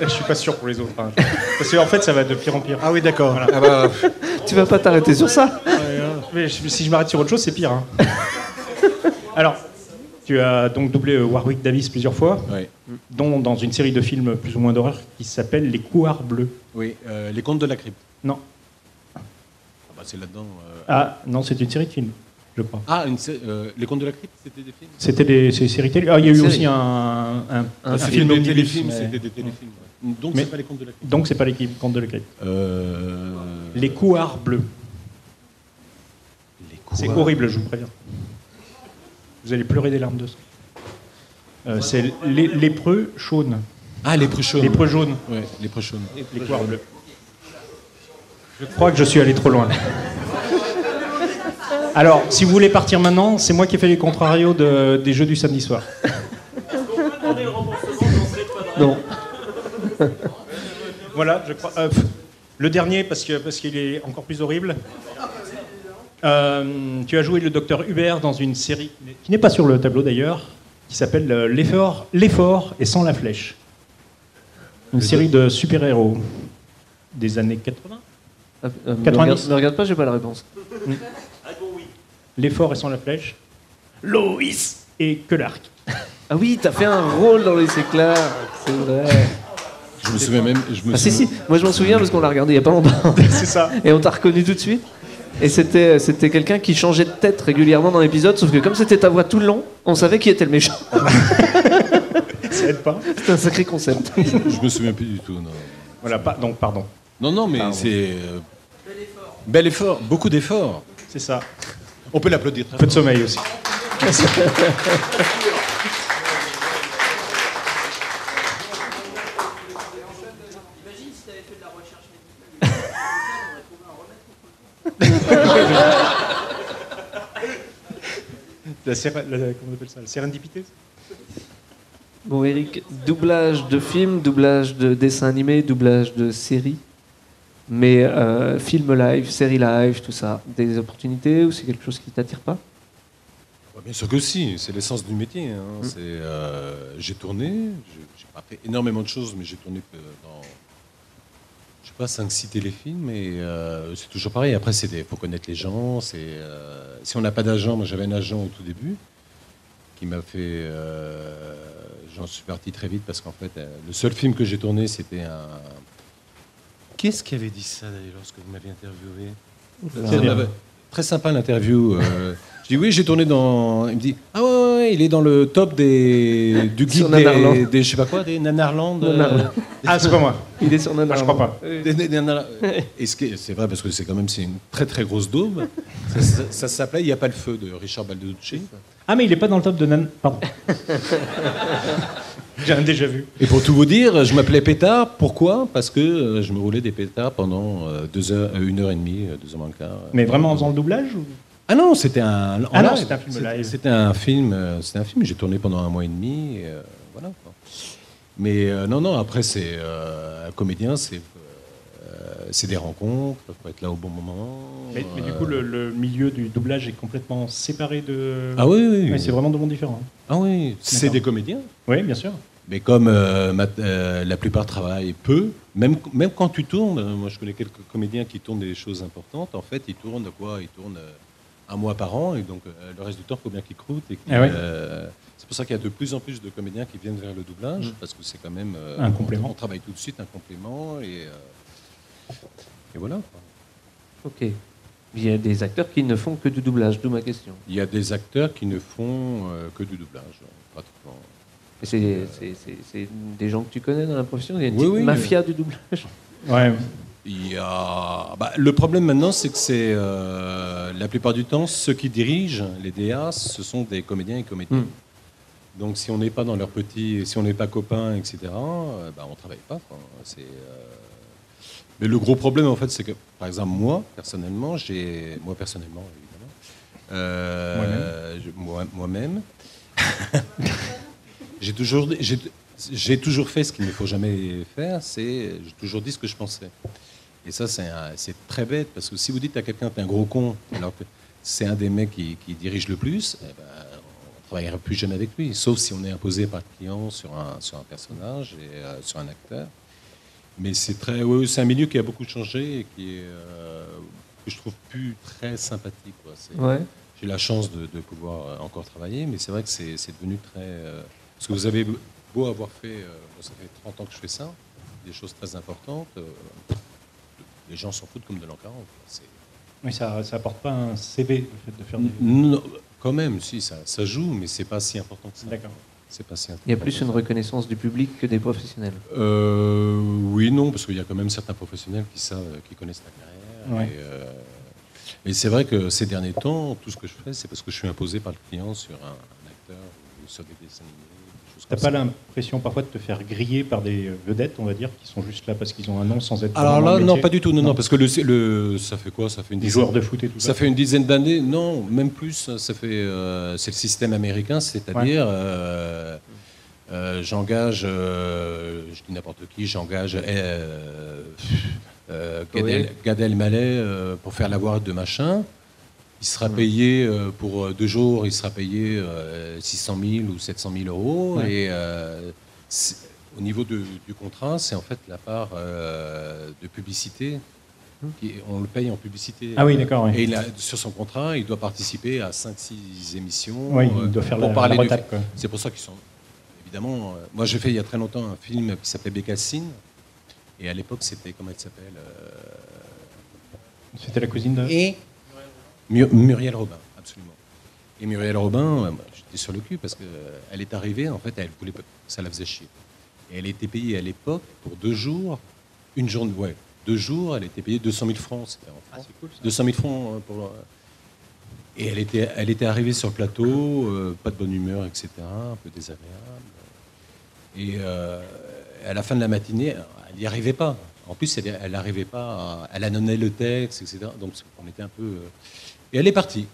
Je suis pas sûr pour les autres. Hein. Parce qu'en fait, ça va de pire en pire. Ah oui, d'accord. Voilà. Ah bah... Tu vas pas t'arrêter sur ça. Mais si je m'arrête sur autre chose, c'est pire. Hein. Alors, tu as donc doublé Warwick Davis plusieurs fois, Oui. dont dans une série de films plus ou moins d'horreur qui s'appelle Les Couards Bleus. Oui, Les Contes de la Crypte. Non. Ah bah c'est là-dedans. Ah, non, c'est une série de films, je crois. Ah, Les Contes de la Crypte, c'était des films. C'était des séries télé. Ah, il y a eu aussi un film des omnibus, téléfilms, mais- c'était des téléfilms. Ouais. Donc Mais- c'est pas Les Contes de la Crypte. Donc, c'est pas l'équipe Contes de la Crypte. Les Couards Bleus. Les C'est Couards. horrible, je vous préviens. Vous allez pleurer des larmes de sang. C'est lépreux chaunes. Ah, les Pruchons. Lépreux jaunes. Ouais, les Pruchons. Les Couards Bleus. Je crois que je suis allé trop loin. Alors, si vous voulez partir maintenant, c'est moi qui ai fait les contrarios des jeux du samedi soir. Non. Voilà, je crois. Le dernier, parce qu'il est encore plus horrible. Tu as joué le docteur Hubert dans une série qui n'est pas sur le tableau d'ailleurs, qui s'appelle L'effort et sans la flèche. Une série de super-héros des années 80. 90. Ne regarde pas, j'ai pas la réponse. L'effort et sans la flèche. Loïs et que l'arc. Ah oui, t'as fait un rôle dans les éclats, c'est vrai. Je me souviens même. Ah si, si, moi je m'en souviens parce qu'on l'a regardé il y a pas longtemps. C'est ça. Et on t'a reconnu tout de suite. Et c'était quelqu'un qui changeait de tête régulièrement dans l'épisode, sauf que comme c'était ta voix tout le long, on savait qui était le méchant. Ça aide pas. C'était un sacré concept. Je me souviens plus du tout. Non, Voilà, donc pardon. non, mais c'est. Bel effort, beaucoup d'efforts. C'est ça. On peut l'applaudir. Un peu de sommeil aussi. Comment on appelle ça? La sérendipité? Bon Eric, doublage de film, doublage de dessin animé, doublage de série, mais film live, série live, tout ça, des opportunités ou c'est quelque chose qui t'attire pas? Bien sûr que si, c'est l'essence du métier. J'ai tourné, j'ai pas fait énormément de choses, mais j'ai tourné dans, je sais pas, 5-6 téléfilms, mais c'est toujours pareil. Après, il faut connaître les gens. Si on n'a pas d'agent, moi j'avais un agent au tout début qui m'a fait... j'en suis parti très vite parce qu'en fait, le seul film que j'ai tourné, c'était un... Qu'est-ce qui avait dit ça d'ailleurs lorsque vous m'aviez interviewé? Très sympa l'interview. Je dis oui, j'ai tourné dans. Il me dit ah ouais, il est dans le top du guide des je sais pas quoi, des Nanarland. Ah, c'est pas moi. Il est sur Nanarland. Je crois pas. Et c'est vrai parce que c'est une très très grosse daube. Ça s'appelait Il n'y a pas le feu de Richard Balducci. Ah, mais il est pas dans le top de Nan. Pardon. J'ai un déjà vu. Et pour tout vous dire, je m'appelais Pétard. Pourquoi? Parce que je me roulais des pétards pendant 2 heures, 1h30, 2 heures moins le quart. Mais vraiment en faisant le doublage ou... Ah non, c'était un. C'était un film live. C'était un film. J'ai tourné pendant 1 mois et demi. Voilà. Quoi. Mais non. Après, c'est un comédien, c'est des rencontres. Il faut être là au bon moment. Mais du coup, le milieu du doublage est complètement séparé de. Ah oui. Mais c'est vraiment deux mondes différents. Ah oui, c'est des comédiens. Oui, bien sûr. Mais comme la plupart travaillent peu, même quand tu tournes, moi je connais quelques comédiens qui tournent des choses importantes. En fait, ils tournent quoi? Ils tournent 1 mois par an, et donc le reste du temps, il faut bien qu'ils croûtent. C'est pour ça qu'il y a de plus en plus de comédiens qui viennent vers le doublage, parce que c'est quand même un complément. On travaille tout de suite, un complément, et voilà. Ok. Il y a des acteurs qui ne font que du doublage, d'où ma question. Il y a des acteurs qui ne font que du doublage, pratiquement. C'est des gens que tu connais dans la profession? Il y a une petite mafia du doublage? Ouais. Le problème maintenant, c'est que la plupart du temps, ceux qui dirigent les DA, ce sont des comédiens et comédiennes. Donc si on n'est pas dans leur si on n'est pas copains, etc., on ne travaille pas. Quoi. Mais le gros problème, en fait, c'est que, par exemple, moi personnellement, moi-même, j'ai toujours fait ce qu'il ne faut jamais faire, j'ai toujours dit ce que je pensais. Et ça, c'est très bête, parce que si vous dites à quelqu'un t'es un gros con, alors que c'est un des mecs qui dirige le plus, on ne travaillera plus jamais avec lui, sauf si on est imposé par le client sur un personnage et sur un acteur. Mais c'est un milieu qui a beaucoup changé et que je trouve plus très sympathique. Quoi. J'ai la chance de pouvoir encore travailler, mais c'est vrai que c'est devenu très... parce que vous avez beau avoir fait... ça fait 30 ans que je fais ça, des choses très importantes. Les gens s'en foutent comme de l'an 40. Oui, ça apporte pas un CV, le fait de faire des... Non, quand même, si, ça joue, mais c'est pas si important que ça. D'accord. C'est pas si important. Il y a plus une reconnaissance du public que des professionnels. Oui, non, parce qu'il y a quand même certains professionnels qui connaissent la carrière. Ouais. Mais c'est vrai que ces derniers temps, tout ce que je fais, c'est parce que je suis imposé par le client sur un acteur ou sur des dessins animés. T'as pas l'impression parfois de te faire griller par des vedettes, on va dire, qui sont juste là parce qu'ils ont un nom sans être... Alors là, non, pas du tout. Non, parce que ça fait quoi? Ça fait une des joueurs de foot et tout ça. Ça fait une dizaine d'années. Non, même plus. Ça fait. C'est le système américain, c'est-à-dire j'engage, je dis n'importe qui, j'engage Gad Elmaleh pour faire la voix de machin. Il sera payé pour 2 jours, il sera payé 600 000 ou 700 000 euros. Ouais. Et au niveau du contrat, c'est en fait la part de publicité. On le paye en publicité. Ah oui, d'accord. Oui. Et sur son contrat, il doit participer à 5-6 émissions. Oui, il doit faire pour parler la retape, quoi. C'est pour ça qu'ils sont... Évidemment, moi j'ai fait il y a très longtemps un film qui s'appelait Bécassine. Et à l'époque, c'était... Comment elle s'appelle C'était la cousine de... Muriel Robin, absolument. Et Muriel Robin, j'étais sur le cul parce qu'elle est arrivée, en fait, elle voulait, ça la faisait chier. Et elle était payée à l'époque pour 2 jours, 2 jours, elle était payée 200 000 francs. C'était en France. C'est cool, ça. 200 000 francs pour... Et elle était arrivée sur le plateau, pas de bonne humeur, etc., un peu désagréable. Et à la fin de la matinée, elle n'y arrivait pas. En plus, elle n'arrivait pas, elle annonnait le texte, etc. Donc on était un peu... Et elle est partie.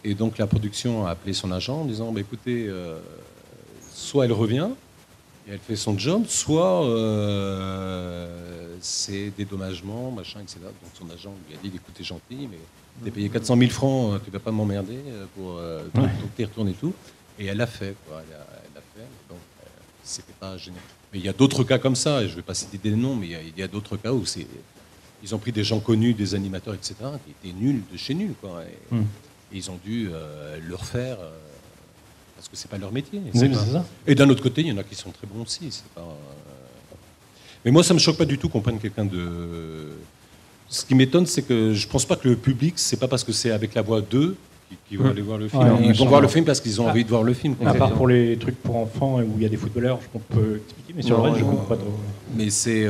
Et donc la production a appelé son agent en disant écoutez, soit elle revient et elle fait son job, soit c'est dédommagement, machin, etc. Donc son agent lui a dit, écoute, t'es gentil, mais t'es payé 400 000 francs, tu vas pas m'emmerder pour donc t'y retournes et tout. Et elle l'a fait, quoi. Elle l'a fait, donc c'était pas génial. Mais il y a d'autres cas comme ça, et je vais pas citer des noms, mais il y a d'autres cas où ils ont pris des gens connus, des animateurs, etc., qui étaient nuls de chez nuls, quoi. Et ils ont dû le refaire. Parce que c'est pas leur métier. C'est ça. Et d'un autre côté, il y en a qui sont très bons aussi. C'est pas, Mais moi, ça me choque pas du tout qu'on prenne quelqu'un de. Ce qui m'étonne, c'est que je pense pas que le public, c'est pas parce que c'est avec la voix d'eux qu'ils vont aller voir le film. Ouais, ils vont voir le film parce qu'ils ont envie de voir le film. À part pour les trucs pour enfants où il y a des footballeurs, je peux expliquer, mais sur le reste, je comprends pas trop. Mais c'est.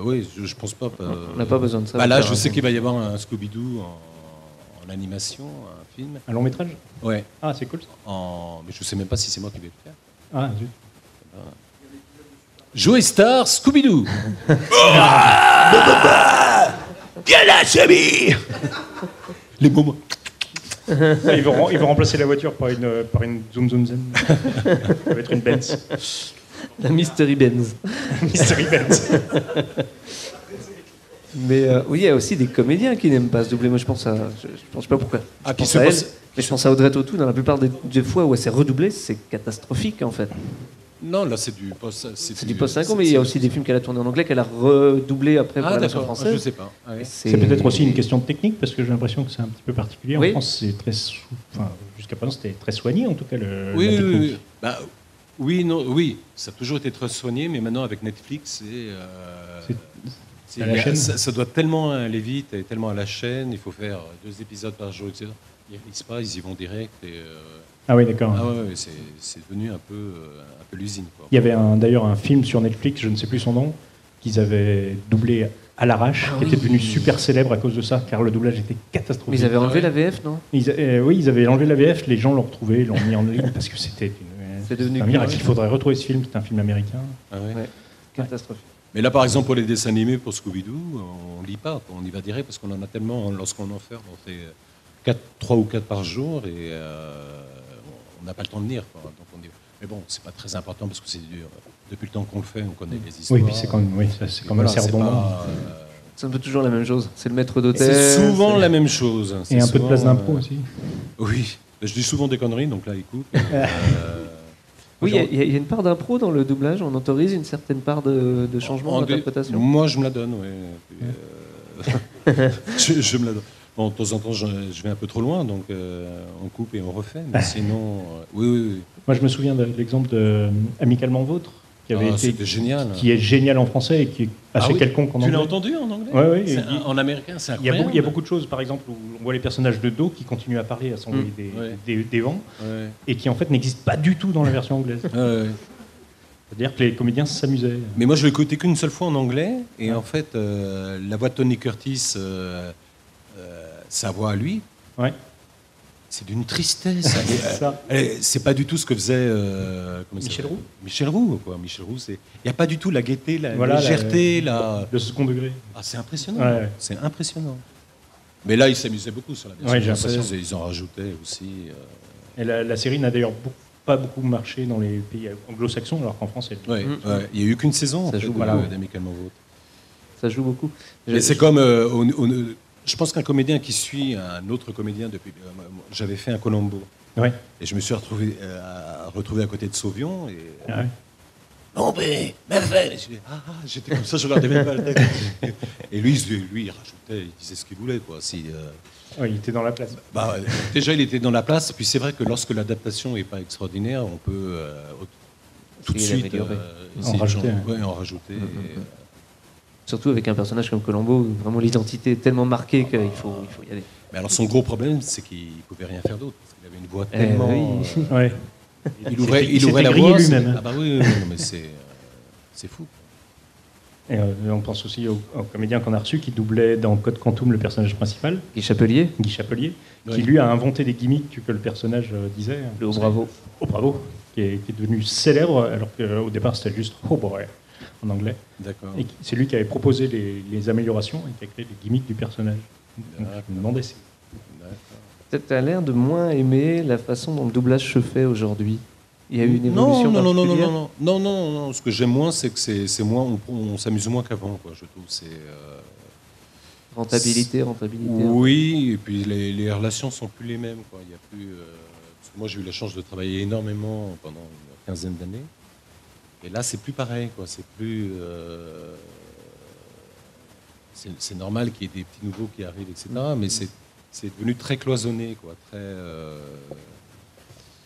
Oui, je pense pas. On n'a pas besoin de ça. Bah là, je sais qu'il va y avoir un Scooby-Doo en animation, un film. Un long métrage? Ouais. Ah, c'est cool ça. Mais je sais même pas si c'est moi qui vais le faire. Ah, zut. Joey Star, Scooby-Doo. Viens là, Samy. Les moments. Ah, ils vont remplacer la voiture par une Zoom Zoom Zen. Ça va être une Benz. La Mystery Benz. Mystery Benz. Mais oui, il y a aussi des comédiens qui n'aiment pas se doubler. Moi, je pense pas pourquoi. Ah, Je pense à elle, mais je pense à Audrey Tautou. Dans la plupart des fois où elle s'est redoublée, c'est catastrophique en fait. Non, là c'est du post. C'est du post-5 ans, mais il y a aussi des films qu'elle a tournés en anglais qu'elle a redoublé après pour la version française. Je sais pas. Ah, oui. C'est peut-être aussi une question de technique, parce que j'ai l'impression que c'est un petit peu particulier. Oui. En France, c'est très, jusqu'à présent, c'était très soigné, en tout cas, la Oui, technique. oui. Bah, oui, ça a toujours été très soigné, mais maintenant avec Netflix, à la chaîne. ça doit tellement aller vite, et tellement à la chaîne, il faut faire 2 épisodes par jour, etc. Ils ne réalisent pas, ils y vont direct. Ah oui, d'accord. Ah ouais, c'est devenu un peu l'usine, quoi. Il y avait d'ailleurs un film sur Netflix, je ne sais plus son nom, qu'ils avaient doublé à l'arrache, qui était devenu super célèbre à cause de ça, car le doublage était catastrophique. Mais ils avaient enlevé la VF, non? Oui, ils avaient enlevé la VF, les gens l'ont retrouvé, l'ont mis en ligne, parce que c'était devenu un miracle. Il faudrait retrouver ce film, qui est un film américain. Ah ouais. Ouais. Catastrophique. Mais là, par exemple, pour les dessins animés, pour Scooby-Doo, on lit pas, on y va direct, parce qu'on en a tellement, lorsqu'on en fait, on fait 3 ou 4 par jour, et on n'a pas le temps de lire, quoi. Donc mais bon, c'est pas très important, parce que c'est dur. Depuis le temps qu'on le fait, on connaît les histoires. Oui, puis c'est quand même assez redondant. C'est un peu toujours la même chose. C'est le maître d'hôtel. C'est souvent la même chose. Et un peu de place d'impro aussi. Oui, je dis souvent des conneries, donc là, écoute. Oui, il y a une part d'impro dans le doublage. On autorise une certaine part de changement d'interprétation. Moi, je me la donne, oui. Je me la donne. Bon, de temps en temps, je vais un peu trop loin, donc on coupe et on refait. Mais sinon, oui. Moi, je me souviens de l'exemple de Amicalement Vôtre, qui avait été génial. Qui est génial en français et qui est assez quelconque en anglais. Tu l'as entendu en anglais? Oui. En américain, c'est incroyable. Il y a beaucoup de choses, par exemple, où on voit les personnages de dos qui continuent à parler, à s'envoyer des vents, et qui en fait n'existent pas du tout dans la version anglaise. C'est-à-dire que les comédiens s'amusaient. Mais moi, je l'ai écouté qu'une seule fois en anglais, et en fait, la voix de Tony Curtis, sa voix à lui, c'est d'une tristesse. C'est pas du tout ce que faisait Michel Roux. Michel Roux, quoi. Michel Roux, il n'y a pas du tout la gaieté, la légèreté, le second degré. Ah, c'est impressionnant. C'est impressionnant. Mais là, ils s'amusaient beaucoup sur la version française, et ils en rajoutaient aussi. Et la série n'a d'ailleurs pas beaucoup marché dans les pays anglo-saxons, alors qu'en France, elle... Il n'y a eu qu'une saison d'Amicalement Vôtre. Ça joue beaucoup. Mais c'est comme... je pense qu'un comédien qui suit un autre comédien depuis... j'avais fait un Colombo. Et je me suis retrouvé à côté de Sauvion. Et, bon, mais j'étais comme ça, je regardais même pas la tête. Et lui, il rajoutait, il disait ce qu'il voulait, quoi. Il était dans la place. Déjà, il était dans la place. Puis c'est vrai que lorsque l'adaptation n'est pas extraordinaire, on peut tout de suite en rajouter. Surtout avec un personnage comme Colombo, vraiment l'identité est tellement marquée qu'il faut y aller. Mais alors son gros problème, c'est qu'il ne pouvait rien faire d'autre, parce qu'il avait une voix tellement... Il ouvrait la voix lui-même. Ah bah oui, non, mais c'est fou. Et on pense aussi au comédien qu'on a reçu qui doublait dans Code Quantum le personnage principal. Guy Chapelier, qui lui a inventé des gimmicks que le personnage disait. Le Bravo. Bravo, qui est devenu célèbre, alors qu'au départ c'était juste en anglais. D'accord. Et c'est lui qui avait proposé les améliorations et qui a créé les gimmicks du personnage. Donc, je me demandais si... Tu as l'air de moins aimer la façon dont le doublage se fait aujourd'hui. Il y a eu une évolution particulière. Non. Ce que j'aime moins, c'est que c'est moins, on s'amuse moins qu'avant, quoi. Je trouve Rentabilité. Oui, et puis les relations sont plus les mêmes, quoi. Il y a plus. Parce que moi, j'ai eu la chance de travailler énormément pendant une quinzaine d'années, et là, c'est plus pareil, quoi. C'est plus. C'est normal qu'il y ait des petits nouveaux qui arrivent, etc. Mais c'est devenu très cloisonné, quoi.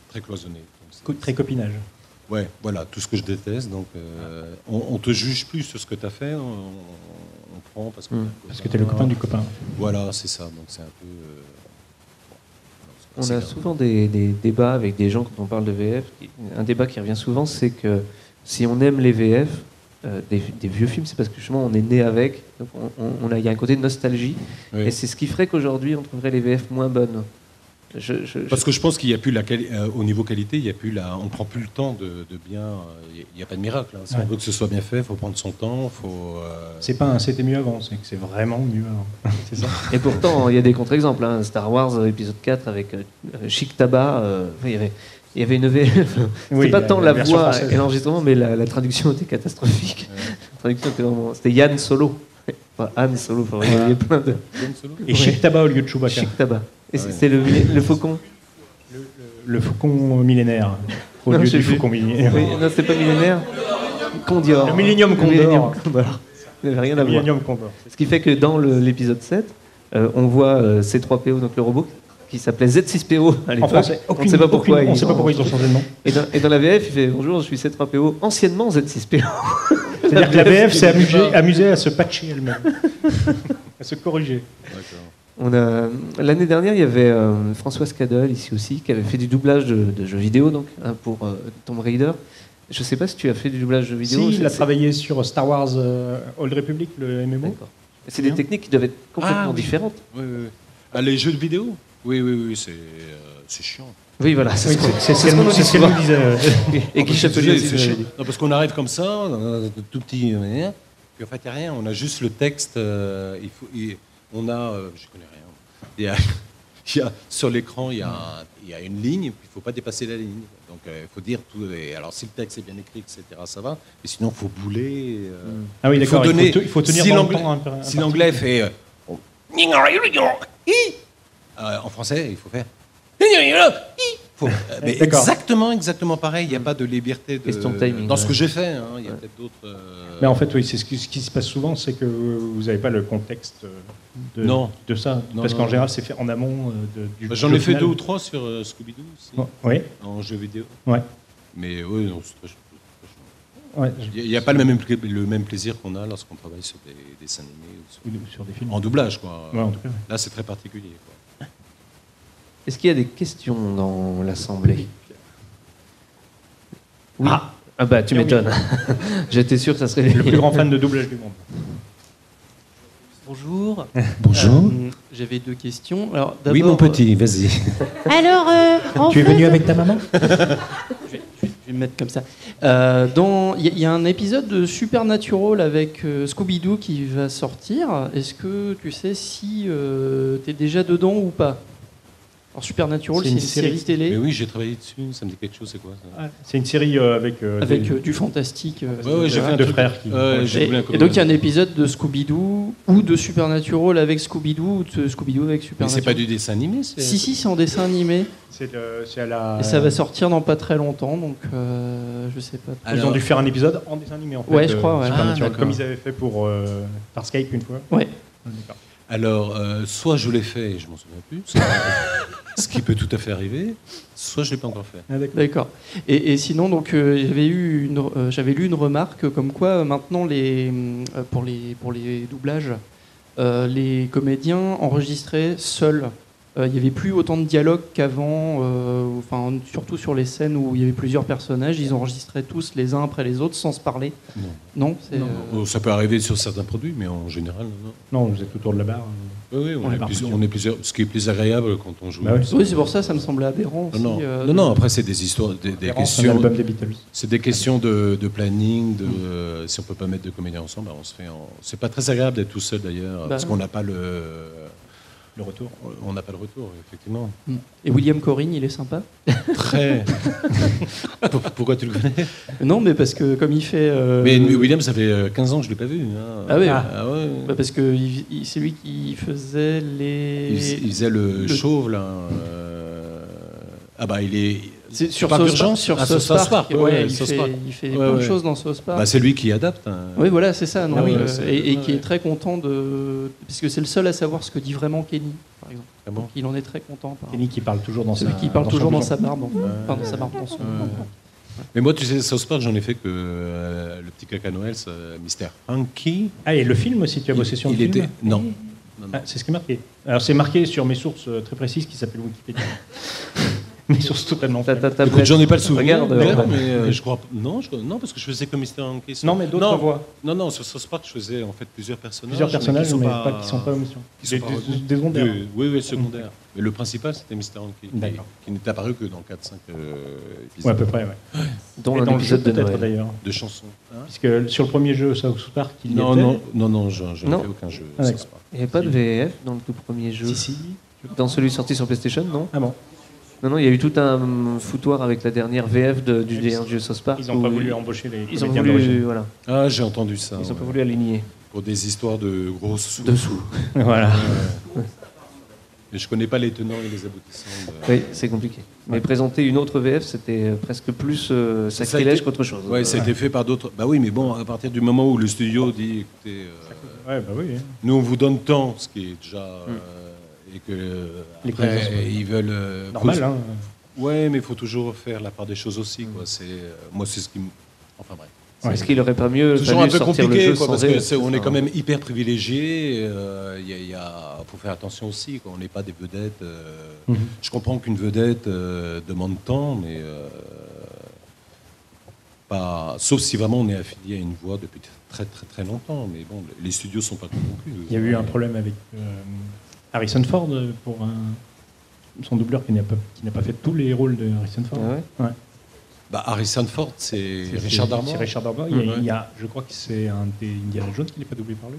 Très cloisonné. Donc, Très copinage. Ouais, voilà, tout ce que je déteste. Donc, on te juge plus sur ce que tu as fait, on prend parce que tu es le copain du copain. Voilà, c'est ça. Donc c'est un peu. On a souvent des débats avec des gens quand on parle de VF. Un débat qui revient souvent, c'est que si on aime les VF, des vieux films, c'est parce que justement on est né avec. Donc il y a un côté de nostalgie. Oui. Et c'est ce qui ferait qu'aujourd'hui on trouverait les VF moins bonnes. Parce que je pense qu'il n'y a plus au niveau qualité, il y a plus on prend plus le temps de bien. Il n'y a pas de miracle. Hein. Si on veut que ce soit bien fait, il faut prendre son temps. C'est pas un c'était mieux avant, c'est que c'est vraiment mieux avant. C'est ça. Et pourtant, il y a des contre-exemples. Hein. Star Wars épisode 4 avec Chic Tabac, il y avait une VF. C'était pas tant la voix et l'enregistrement, mais la traduction était catastrophique. La traduction était vraiment. C'était Yann Solo. Enfin, Han Solo. Enfin, il y avait plein de. Et Chic Tabac au lieu de Chewbacca. Chic Tabac. Et c'est le faucon. Le faucon millénaire. Au lieu du faucon millénaire. Oui, non, c'est pas millénaire. Condor. Le Millennium Condor. Il n'avait rien à voir. Ce qui fait que dans l'épisode 7, on voit C3PO, donc le robot, qui s'appelait Z6PO à l'époque. On ne sait pas pourquoi. On ne sait pas pourquoi ils ont changé de nom. Et dans la VF, il fait bonjour, je suis C3PO, anciennement Z6PO. C'est-à-dire que la VF s'est amusée à se patcher elle-même, à se corriger. L'année dernière, il y avait Françoise Cadel ici aussi, qui avait fait du doublage de jeux vidéo donc, pour Tomb Raider. Je ne sais pas si tu as fait du doublage de jeux vidéo. Si, il a travaillé sur Star Wars Old Republic, le MMO. D'accord. C'est des techniques qui doivent être complètement différentes. Oui. Ah, les jeux de vidéo ? Oui, c'est chiant. Oui, voilà, c'est ce qu'elle nous disait. Et qui Chapelier aussi. C'est chiant. Non, parce qu'on arrive comme ça, dans un tout petit... Puis en fait, il n'y a rien, on a juste le texte. On a... je connais rien. Sur l'écran, il y a une ligne, et puis il ne faut pas dépasser la ligne. Donc il faut dire tout. Alors si le texte est bien écrit, etc., ça va. Mais sinon, il faut bouler. Ah oui, d'accord. Il faut tenir dans le temps. Si l'anglais fait... en français, il faut faire... Mais exactement pareil, il n'y a pas de liberté dans ce que j'ai fait. Il y a peut-être d'autres... Mais en fait, oui, c'est ce qui se passe souvent, c'est que vous n'avez pas le contexte de ça. Parce qu'en général, c'est fait en amont du jeu. J'en ai fait 2 ou 3 sur Scooby-Doo aussi, oui. En jeu vidéo. Ouais. Mais oui, non, c'est très chiant. Ouais. Il n'y a pas le même plaisir qu'on a lorsqu'on travaille sur des dessins animés ou sur des films. En doublage, quoi. Ouais, en tout cas, ouais. Là, c'est très particulier, quoi. Est-ce qu'il y a des questions dans l'Assemblée ? Oui. Ah bah tu m'étonnes. J'étais sûr que ça serait le plus grand fan de doublage du monde. Bonjour. Bonjour. J'avais 2 questions. Alors, oui, mon petit, vas-y. Alors, tu es venu avec ta maman ? Je vais me mettre comme ça. Il y a un épisode de Supernatural avec Scooby-Doo qui va sortir. Est-ce que tu sais si tu es déjà dedans ou pas ? Alors Supernatural, c'est une série télé. Mais oui, j'ai travaillé dessus, ça me dit quelque chose, c'est quoi ça ? C'est une série avec du fantastique. Oui, j'ai fait 2 frères qui... et donc il y a un épisode de Scooby-Doo ou de Supernatural avec Scooby-Doo ou de Scooby-Doo avec Supernatural. Mais c'est pas du dessin animé Si, c'est en dessin animé. C'est à la... Et ça va sortir dans pas très longtemps, donc je sais pas. Ils ont dû faire un épisode en dessin animé en fait. Ouais, je crois. Comme ils avaient fait pour Farscape une fois. Ouais. D'accord. Alors, soit je l'ai fait et je m'en souviens plus, ce qui peut tout à fait arriver, soit je l'ai pas encore fait. Ah, d'accord. Et sinon, donc, j'avais lu une remarque comme quoi maintenant pour les doublages, les comédiens enregistraient seuls. Il n'y avait plus autant de dialogue qu'avant, surtout sur les scènes où il y avait plusieurs personnages, ils enregistraient tous les uns après les autres sans se parler. Non, ça peut arriver sur certains produits, mais en général, non. Non, vous êtes autour de la barre. Oui, on est plusieurs, ce qui est plus agréable quand on joue. Bah oui, c'est pour ça me semblait aberrant. Non, après c'est des histoires, des questions. C'est des questions de planning, si on peut pas mettre 2 comédiens ensemble, on se fait. C'est pas très agréable d'être tout seul d'ailleurs, parce qu'on n'a pas le retour. On n'a pas de retour, effectivement. Et William Corrin, il est sympa. Très. Pourquoi tu le connais? Non, mais parce que comme il fait. Mais William, ça fait 15 ans que je ne l'ai pas vu. Hein. Ah ouais. Ah ouais. Bah parce que c'est lui qui faisait les. Il faisait le chauve, là. Ah bah, il est. C'est sur Parc South d'urgence Park. sur South Park. Ouais, South il Park. fait Ouais, plein de ouais. choses dans South Park. Bah, c'est lui qui adapte. Hein. Oui, voilà, c'est ça. Non, Ah oui, et qui ouais. est très content de. Parce que c'est le seul à savoir ce que dit vraiment Kenny, par exemple. Ah bon? Donc il en est très content. Kenny qui parle toujours dans Celui qui parle son toujours dans blouson. sa barbe. Enfin, dans sa barbe, dans son. Mais moi, tu sais, South Park, j'en ai fait que le petit caca Noël, Mr. Hanky. Ah, et le film aussi, tu as bossé sur le film était. Non. Ah, c'est ce qui est marqué. Alors, c'est marqué sur mes sources très précises qui s'appellent Wikipédia. Mes sources totalement Ta folles. Écoute, j'en ai pas le souvenir. Regarde, mais je crois. Non, parce que je faisais comme Mr. Hanky. Non, mais d'autres voix. Non, sur South Park, je faisais en fait plusieurs personnages. Plusieurs personnages, mais qui qui ne sont pas omission. qui sont pas Des secondaires. Oui, secondaires. Mais le principal, c'était Mr. Hanky. D'accord. Qui n'était apparu que dans 4-5 épisodes. Ouais, à peu près, ouais. Dont Et un dans le jeu, épisode de peut-être, Noël. d'ailleurs. De chansons. Hein? Puisque sur le premier jeu, South Park, il y était. Non, je n'ai Non. fait aucun jeu. Ah, South d'accord. Park. Il n'y avait pas de VF dans le tout premier jeu. Si. Dans celui sorti sur PlayStation, non? Ah bon. Non, il y a eu tout un foutoir avec la dernière VF du dernier jeu South Park. Ils n'ont pas où voulu embaucher les Ils ont comédiens voulu, d'origine. voilà. Ah, j'ai entendu ça. Ils n'ont pas ouais. voulu aligner Pour des histoires de grosses sous. dessous. Voilà. Et je connais pas les tenants et les aboutissants. Oui, c'est compliqué. Mais présenter une autre VF, c'était presque plus Ça a sacrilège été- qu'autre chose. Ouais, ça a été fait par d'autres. Bah oui, mais bon, à partir du moment où le studio dit, écoutez, Ouais, bah oui. nous on vous donne tant, ce qui est déjà, et que Les après, connaissances, ouais. ils veulent. Normal, hein. Ouais, mais il faut toujours faire la part des choses aussi, quoi. C'est, moi, c'est ce qui me. Enfin bref. Ouais. Est-ce qu'il n'aurait pas mieux Toujours fallu un peu sortir le compliqué, jeu quoi, sans parce que elle on est Enfin, quand même hyper privilégié. Faut faire attention aussi, quoi. On n'est pas des vedettes. Je comprends qu'une vedette demande tant, mais pas. Sauf si vraiment on est affilié à une voix depuis très très très longtemps. Mais bon, les studios sont pas corrompus. Il y a eu un problème avec Harrison Ford pour son doubleur qui n'a pas fait tous les rôles de Harrison Ford. Ah ouais Bah, Harrison Ford, c'est Richard Darbois. C'est Richard Darbois. Il y a, je crois que c'est un des Indiana Jones qui n'est pas doublé par lui.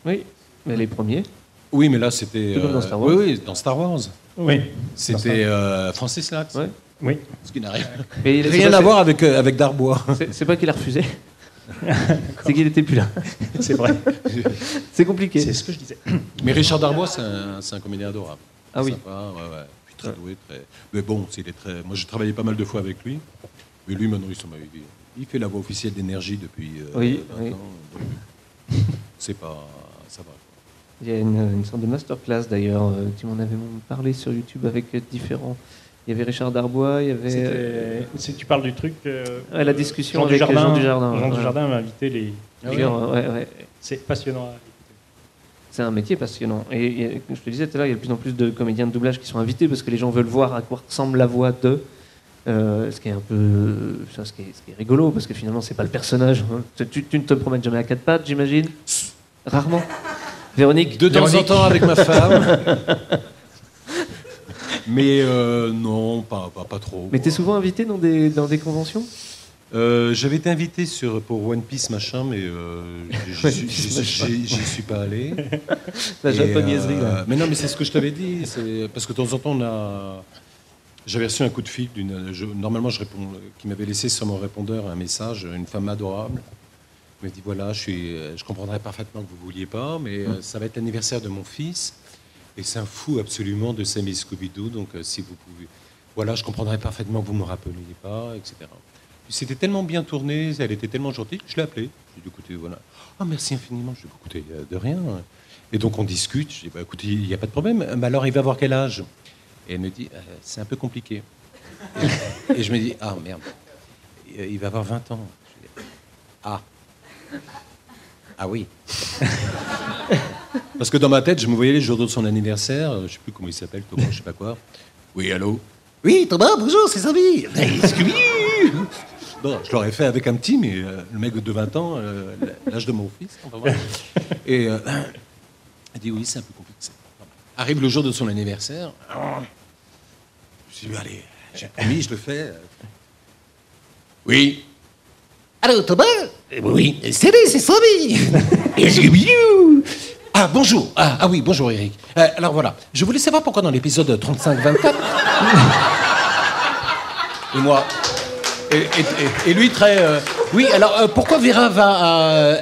Oui, mais les premiers. Oui, mais là c'était. Tout comme dans Star Wars. Oui, dans Star Wars. Oui. C'était Francis Lax. Ouais. Oui. Ce qui n'a rien, Mais il- c'est rien pas- à voir avec Darbois. C'est pas qu'il a refusé. C'est qu'il n'était plus là. C'est vrai. C'est compliqué. C'est ce que je disais. Mais Richard Darbois, c'est un comédien adorable. Ah oui. Sympa, ouais. Puis très doué, très. Mais bon, il est très. Moi, j'ai travaillé pas mal de fois avec lui. Mais lui, maintenant, il fait la voix officielle d'Énergie depuis 20 Oui. ans. C'est pas. Ça va. Il y a une sorte de masterclass d'ailleurs. Tu m'en avais parlé sur YouTube avec différents. Il y avait Richard Darbois, il y avait Tu parles du truc. la discussion Jean avec Dujardin. Jean Dujardin. Jean Voilà. Dujardin m'a invité les. Ouais. C'est passionnant. C'est un métier passionnant. Et comme je te disais tout à l'heure, il y a de plus en plus de comédiens de doublage qui sont invités parce que les gens veulent voir à quoi ressemble la voix de. Ce qui est un peu. Ce qui est rigolo parce que finalement, c'est pas le personnage. Hein. Tu ne te promènes jamais à quatre pattes, j'imagine. Rarement. Véronique. De temps en temps avec ma femme. Mais non, pas trop. Mais t'es souvent invité dans des conventions? J'avais été invité pour One Piece machin, mais j'y suis pas allé. La Et, japonaiserie, là. Mais non, mais c'est ce que je t'avais dit. Parce que de temps en temps, j'avais reçu un coup de fil normalement, qui m'avait laissé sur mon répondeur un message, une femme adorable. Elle m'a dit voilà, je comprendrais parfaitement que vous ne vouliez pas, mais ça va être l'anniversaire de mon fils. Et c'est un fou absolument de Sammy Scooby-Doo, donc si vous pouvez. Voilà, je comprendrais parfaitement que vous ne me rappeliez pas, etc. Puis c'était tellement bien tourné, elle était tellement gentille que je l'ai appelée. J'ai dit écoutez, voilà. Ah, merci infiniment. Je lui ai dit écoutez, de rien. Et donc on discute. Je dis bah, écoutez, il n'y a pas de problème. Mais alors il va avoir quel âge? Et elle me dit c'est un peu compliqué. Et je me dis ah merde, il va avoir 20 ans. Je dis, ah oui. Parce que dans ma tête, je me voyais les jours de son anniversaire, je ne sais plus comment il s'appelle, Thomas, je ne sais pas quoi. Oui, allô? Oui, Thomas, bonjour, c'est Samy. Bon, je l'aurais fait avec un petit, mais le mec de 20 ans, l'âge de mon fils, on va voir. Et elle dit oui, c'est un peu compliqué. Arrive le jour de son anniversaire. Je dis allez, j'ai promis, je le fais. Oui. Allô, Thomas? Oui, c'est Samy. Et Scooby-Doo. Ah, bonjour. Ah oui, bonjour Eric. Alors voilà, je voulais savoir pourquoi dans l'épisode 35-24... et moi... Et lui très... oui, alors pourquoi Vera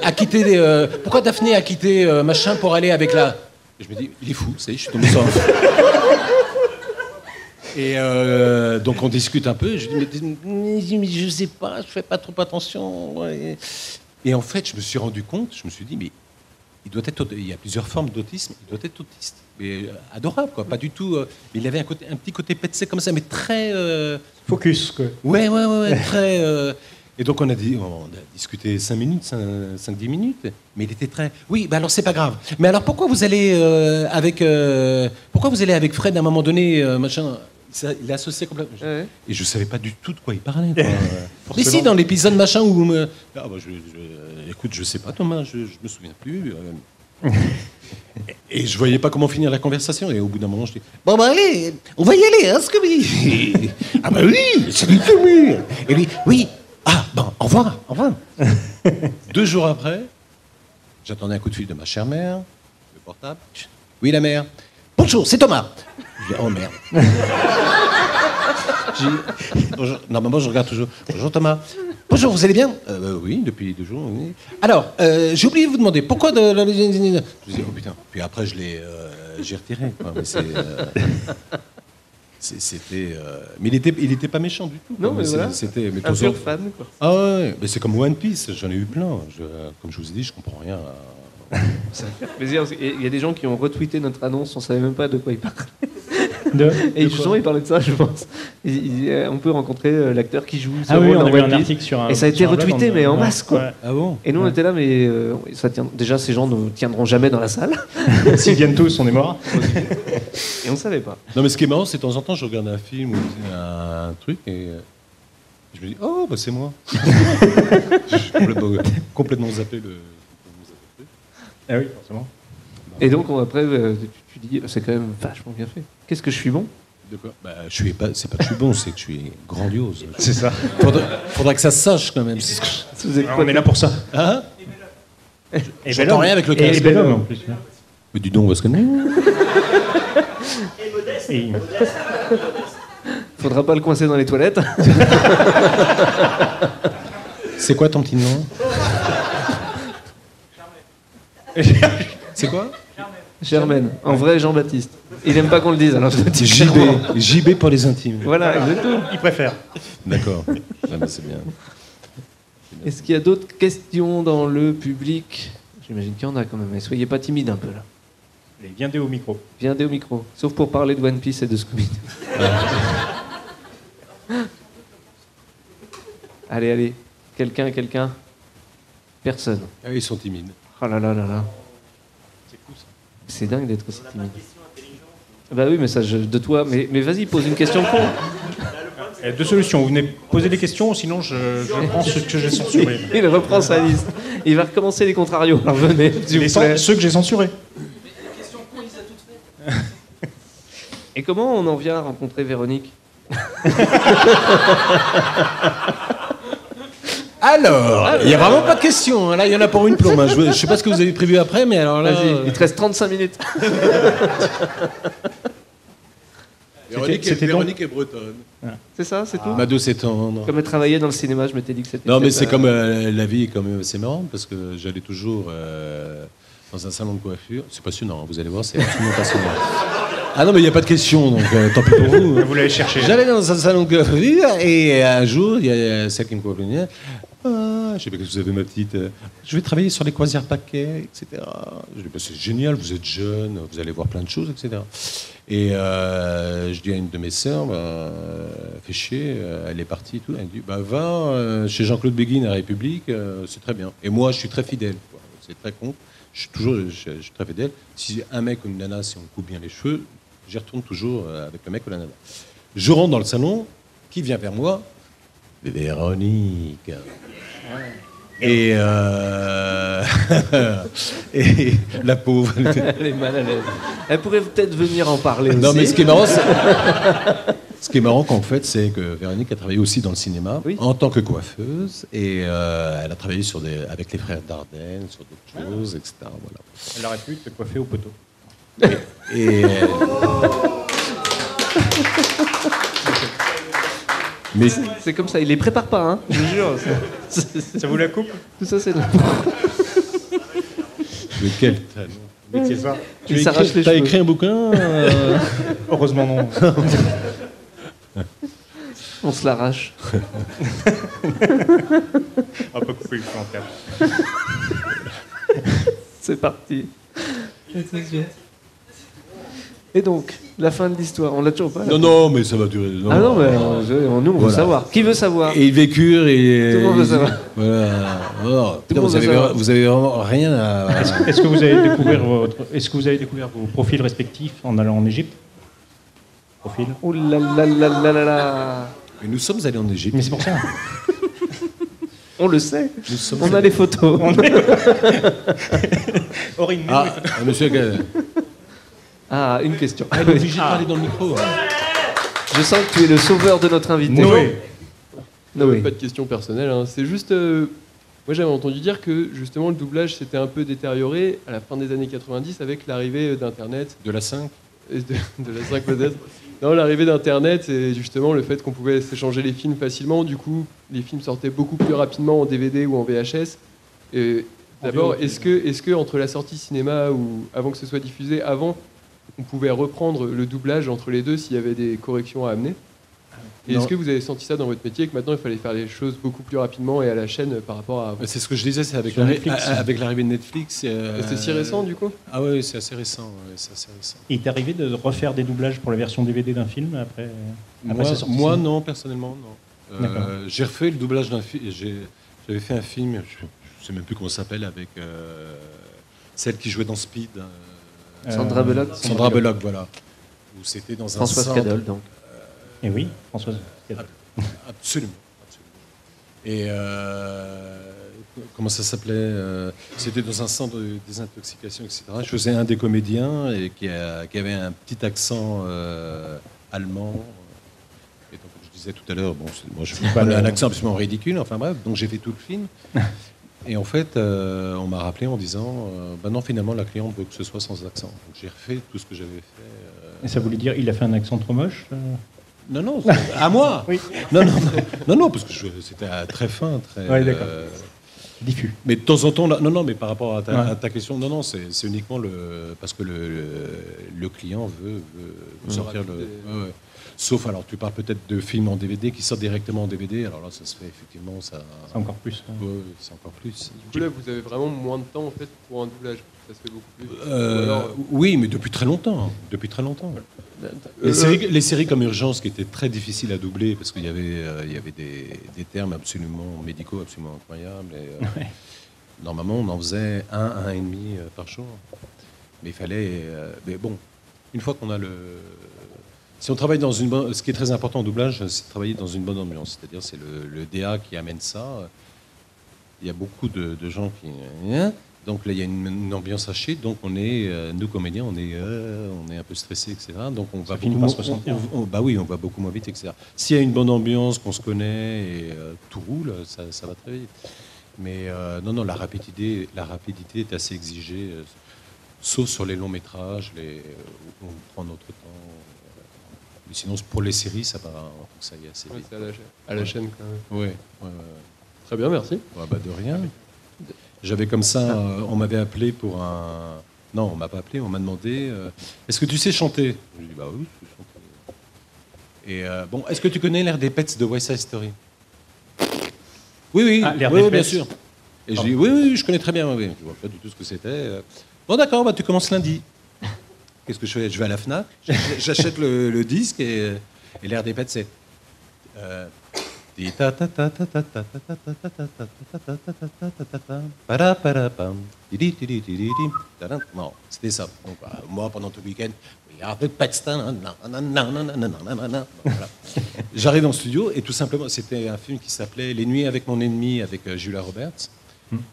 a quitté... pourquoi Daphné a quitté machin pour aller avec la... Et je me dis, il est fou, ça y est, je suis tombé sur... Et donc on discute un peu, je dis, mais je sais pas, je fais pas trop attention. Ouais. Et en fait, je me suis rendu compte, je me suis dit, mais il y a plusieurs formes d'autisme, il doit être autiste. Mais adorable, quoi, pas du tout... mais il avait un petit côté petsé comme ça, mais très... Focus, quoi. Ouais, très... Et donc on a discuté 5 minutes, 5-10 minutes, mais il était très... Oui, bah alors c'est pas grave. Mais alors pourquoi vous allez avec Fred à un moment donné, machin... Il a associé complètement. Ouais. Et je savais pas du tout de quoi il parlait. Mais si, dans l'épisode machin où... écoute, je sais pas Thomas, je me souviens plus. Et je voyais pas comment finir la conversation. Et au bout d'un moment, je dis, bon bah allez, on va y aller, hein, Scooby. Ah bah oui, salut Scooby. Et lui, oui. Ah, bon, au revoir. 2 jours après, j'attendais un coup de fil de ma chère mère, le portable. Oui, la mère. Bonjour, c'est Thomas. Je dis, oh merde. Bonjour. Normalement, je regarde toujours. Bonjour Thomas. Bonjour, vous allez bien? Oui, depuis 2 jours. Oui. Alors, j'ai oublié de vous demander pourquoi Je dis, oh putain. Puis après, j'ai retiré. Quoi. Mais c'était. Mais il était pas méchant du tout. Non, mais voilà. C'était un pur fan, quoi. Ah ouais, mais c'est comme One Piece. J'en ai eu plein. Comme je vous ai dit, je comprends rien. Ça fait plaisir. Il y a des gens qui ont retweeté notre annonce, on savait même pas de quoi ils parlaient. Et justement, ils parlaient de ça, je pense. On peut rencontrer l'acteur qui joue. Ah oui, on a vu un article sur un. Et ça a été retweeté, mais en masse, quoi. Ouais. Ah bon? Et nous, on était là, mais déjà, ces gens ne tiendront jamais dans la salle. S'ils viennent tous, on est morts. Et on savait pas. Non, mais ce qui est marrant, c'est de temps en temps, je regarde un film ou un truc et je me dis, oh, bah c'est moi. Je suis complètement zappé le. Ah oui, forcément. Et donc, après, tu dis, c'est quand même vachement bien fait. Qu'est-ce que je suis bon? De quoi? Bah, c'est pas que je suis bon, c'est que je suis grandiose. C'est ça. Faudrait que ça se sache quand même. On est là pour ça. Hein? Et j'entends rien avec le casque. Et bel homme en plus. Mais dis donc, parce que Et faudra pas le coincer dans les toilettes. C'est quoi ton petit nom? C'est quoi? Germaine, en vrai Jean-Baptiste. Il aime pas qu'on le dise, alors je le dis. JB pour les intimes. Voilà, exactement. il préfère. D'accord. Ah, bah, c'est bien. Est-ce qu'il y a d'autres questions dans le public? J'imagine qu'il y en a quand même, mais soyez pas timide un peu là. Allez, viendez au micro. Viendez au micro, sauf pour parler de One Piece et de Scooby. Allez, quelqu'un. Personne. Ah, ils sont timides. Oh là là là là. C'est fou ça. C'est dingue d'être aussi timide. Bah oui, mais ça, de toi. Mais vas-y, pose une question con. Il y a 2 solutions. Vous venez poser des questions, sinon je prends ce que j'ai censuré. Il reprend sa liste. Il va recommencer les contrarios. Alors venez, s'il vous plaît. Ceux que j'ai censurés. Et comment on en vient à rencontrer Véronique? Alors, il n'y a vraiment pas de questions. Là, il y en a pour une plombe. Hein. Je ne sais pas ce que vous avez prévu après, mais alors là... Vas-y, il te reste 35 minutes. Véronique est bretonne. C'est ça, c'est tout? Mado, c'est tendre. Comme elle travaillait dans le cinéma, je m'étais dit que c'était... Non, mais c'est comme la vie est quand même assez marrante, parce que j'allais toujours dans un salon de coiffure. C'est passionnant, hein, vous allez voir, c'est absolument passionnant. Ah non, mais il n'y a pas de question, donc tant pis pour vous. Vous l'avez cherché. J'allais dans un salon de coiffure, et un jour, il y a celle qui me coiffe. Je sais pas que vous avez ma petite... je vais travailler sur les croisières paquets, etc. Je dis, bah, c'est génial, vous êtes jeune, vous allez voir plein de choses, etc. Et je dis à une de mes sœurs, fais chier, elle est partie et tout. Elle me dit, bah, va chez Jean-Claude Béguin à République, c'est très bien. Et moi, je suis très fidèle, quoi. C'est très con. Je suis très fidèle. Si un mec ou une nana, si on coupe bien les cheveux, j'y retourne toujours avec le mec ou la nana. Je rentre dans le salon, qui vient vers moi? Véronique. Et, et la pauvre. Elle est mal à l'aise. Elle pourrait peut-être venir en parler aussi. Non, mais ce qui est marrant, Ce qui est marrant, qu'en fait, c'est que Véronique a travaillé aussi dans le cinéma Oui. en tant que coiffeuse et elle a travaillé avec les frères Dardenne sur d'autres choses, etc. Voilà. Elle aurait pu te coiffer au poteau. Et, mais C'est comme ça, il les prépare pas, hein, je vous jure. Ça vous la coupe? Tout ça, c'est. quel talent. Oui, c'est ça. Il s'arrache les T'as cheveux. écrit un bouquin Heureusement non. On se l'arrache. On va pas couper le commentaire. C'est parti. Et donc, la fin de l'histoire, on l'a toujours pas. Non, non, mais ça va durer. Ah non, mais nous, on veut Voilà. savoir. Qui veut savoir? Et ils vécurent et. Tout le monde veut savoir. Voilà. Oh, putain, le monde veut savoir. vous avez vraiment rien à. Est-ce que vous avez découvert vos profils respectifs en allant en Égypte? Profil. Oh là là là là là là. Mais nous sommes allés en Égypte. Mais c'est pour ça. On le sait. Nous sommes On a les photos. Aurine, monsieur Gall. Ah, une question. Ah, il est obligé de parler dans le micro. Je sens que tu es le sauveur de notre invité. Noé. Noé. Pas de question personnelle, hein. C'est juste. Moi j'avais entendu dire que justement le doublage s'était un peu détérioré à la fin des années 90 avec l'arrivée d'Internet, De la 5. et de la 5 peut-être. Non, l'arrivée d'Internet et justement le fait qu'on pouvait s'échanger les films facilement, du coup les films sortaient beaucoup plus rapidement en DVD ou en VHS. Et d'abord, est-ce que entre la sortie cinéma ou avant que ce soit diffusé, avant, on pouvait reprendre le doublage entre les deux s'il y avait des corrections à amener? Et est-ce que vous avez senti ça dans votre métier, que maintenant il fallait faire les choses beaucoup plus rapidement et à la chaîne par rapport à avant? C'est ce que je disais, c'est avec Sur Netflix. avec l'arrivée de Netflix. C'est si récent du coup? Ah oui, c'est assez récent. Ouais, c'est assez récent. Il t'est arrivé de refaire des doublages pour la version DVD d'un film après sa sortie? Moi, non, personnellement, non. D'accord. J'ai refait le doublage d'un film. J'avais fait un film, je ne sais même plus comment ça s'appelle, avec celle qui jouait dans Speed. Sandra Bullock. Sandra Bullock, voilà. Où c'était dans un Françoise centre. Cadol, donc. Et oui, Françoise. Absolument. Et comment ça s'appelait C'était dans un centre de désintoxication, etc. Je faisais un des comédiens et qui avait un petit accent allemand. Et donc, comme je disais tout à l'heure, bon, moi je fais un accent absolument ridicule. Enfin bref, donc j'ai fait tout le film. Et en fait, on m'a rappelé en disant, bah non, finalement, la cliente veut que ce soit sans accent. Donc j'ai refait tout ce que j'avais fait. Et ça voulait dire il a fait un accent trop moche? Non, non, à moi. Oui. Non, parce que c'était très fin, très. Ouais, d'accord. Diffus. Mais de temps en temps, non, mais par rapport à ta question, non, c'est uniquement parce que le client veut sortir le. Ouais. Sauf, alors, tu parles peut-être de films en DVD qui sortent directement en DVD. Alors là, ça se fait effectivement, ça. C'est encore plus. Hein. Ouais, c'est encore plus. Du coup là vous avez vraiment moins de temps en fait pour un doublage, ça se fait beaucoup plus. Ou alors, Oui, mais depuis très longtemps. Depuis très longtemps. Les séries comme Urgence, qui étaient très difficiles à doubler parce qu'il y avait des termes absolument médicaux, absolument incroyables. Et, normalement, on en faisait un et demi par jour. Mais il fallait. Mais bon, une fois qu'on a le. Si on travaille dans une bonne. Ce qui est très important en doublage, c'est de travailler dans une bonne ambiance. C'est-à-dire, c'est le DA qui amène ça. Il y a beaucoup de gens qui. Donc là, il y a une ambiance hachée. Donc on est, nous comédiens, on est un peu stressés, etc. Donc on va beaucoup moins. Bah oui, on va beaucoup moins vite, etc. S'il y a une bonne ambiance, qu'on se connaît et tout roule, ça va très vite. Mais non, la rapidité est assez exigée, sauf sur les longs métrages, où on prend notre temps. Mais sinon, pour les séries, ça va, ça y est assez vite. c'est à la chaîne quand même. Ouais. Très bien, merci. Ouais, bah de rien. J'avais comme ça, on m'avait appelé pour un. Non, on m'a pas appelé, on m'a demandé est-ce que tu sais chanter? Je lui ai dit bah oui, je sais chanter. Et bon, est-ce que tu connais l'air des Pets de West Side Story? Oui, l'air des bien Pets. sûr. Et je dis oui, je connais très bien. Oui. Je vois pas du tout ce que c'était. Bon, d'accord, bah, tu commences lundi. Qu'est-ce que je fais? Je vais à la Fnac, j'achète le disque et l'air des Pets, c'est. Non, c'était ça. Donc, moi, pendant tout le week-end, j'arrive en studio et tout simplement, c'était un film qui s'appelait Les Nuits avec mon ennemi avec Julia Roberts.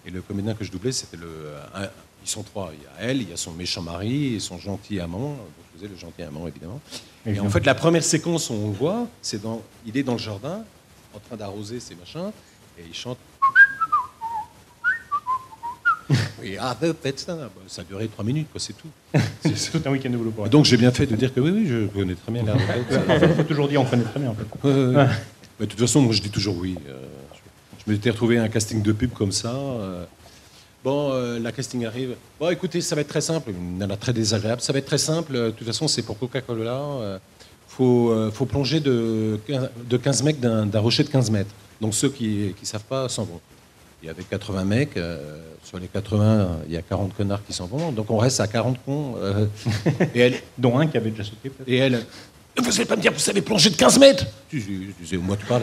Et le comédien que je doublais, c'était il Ils sont trois. Il y a elle, il y a son méchant mari et son gentil amant. Je faisais le gentil amant, évidemment. Et en fait, la première séquence où on le voit, il est dans le jardin, en train d'arroser ses machins, et il chante. Oui, faites ça. Bah, ça a duré 3 minutes, quoi, c'est tout. C'est tout un week-end de boulot pour elle. Donc j'ai bien fait de dire que oui, je connais très bien la retraite. En fait, il faut toujours dire on connaît très bien. En fait. Bah, de toute façon, moi je dis toujours oui. Je m'étais retrouvé à un casting de pub comme ça. La casting arrive. Bon, écoutez, ça va être très simple. Une nana très désagréable. Ça va être très simple. De toute façon, c'est pour Coca-Cola. Faut plonger de 15 mecs d'un rocher de 15 mètres. Donc ceux qui ne savent pas s'en vont. Il y avait 80 mecs. Sur les 80, il y a 40 connards qui s'en vont. Donc on reste à 40 cons. Et elle, dont un qui avait déjà sauté, peut-être. et elle, vous allez pas me dire que vous savez plonger de 15 mètres. Je disais, moi tu parles.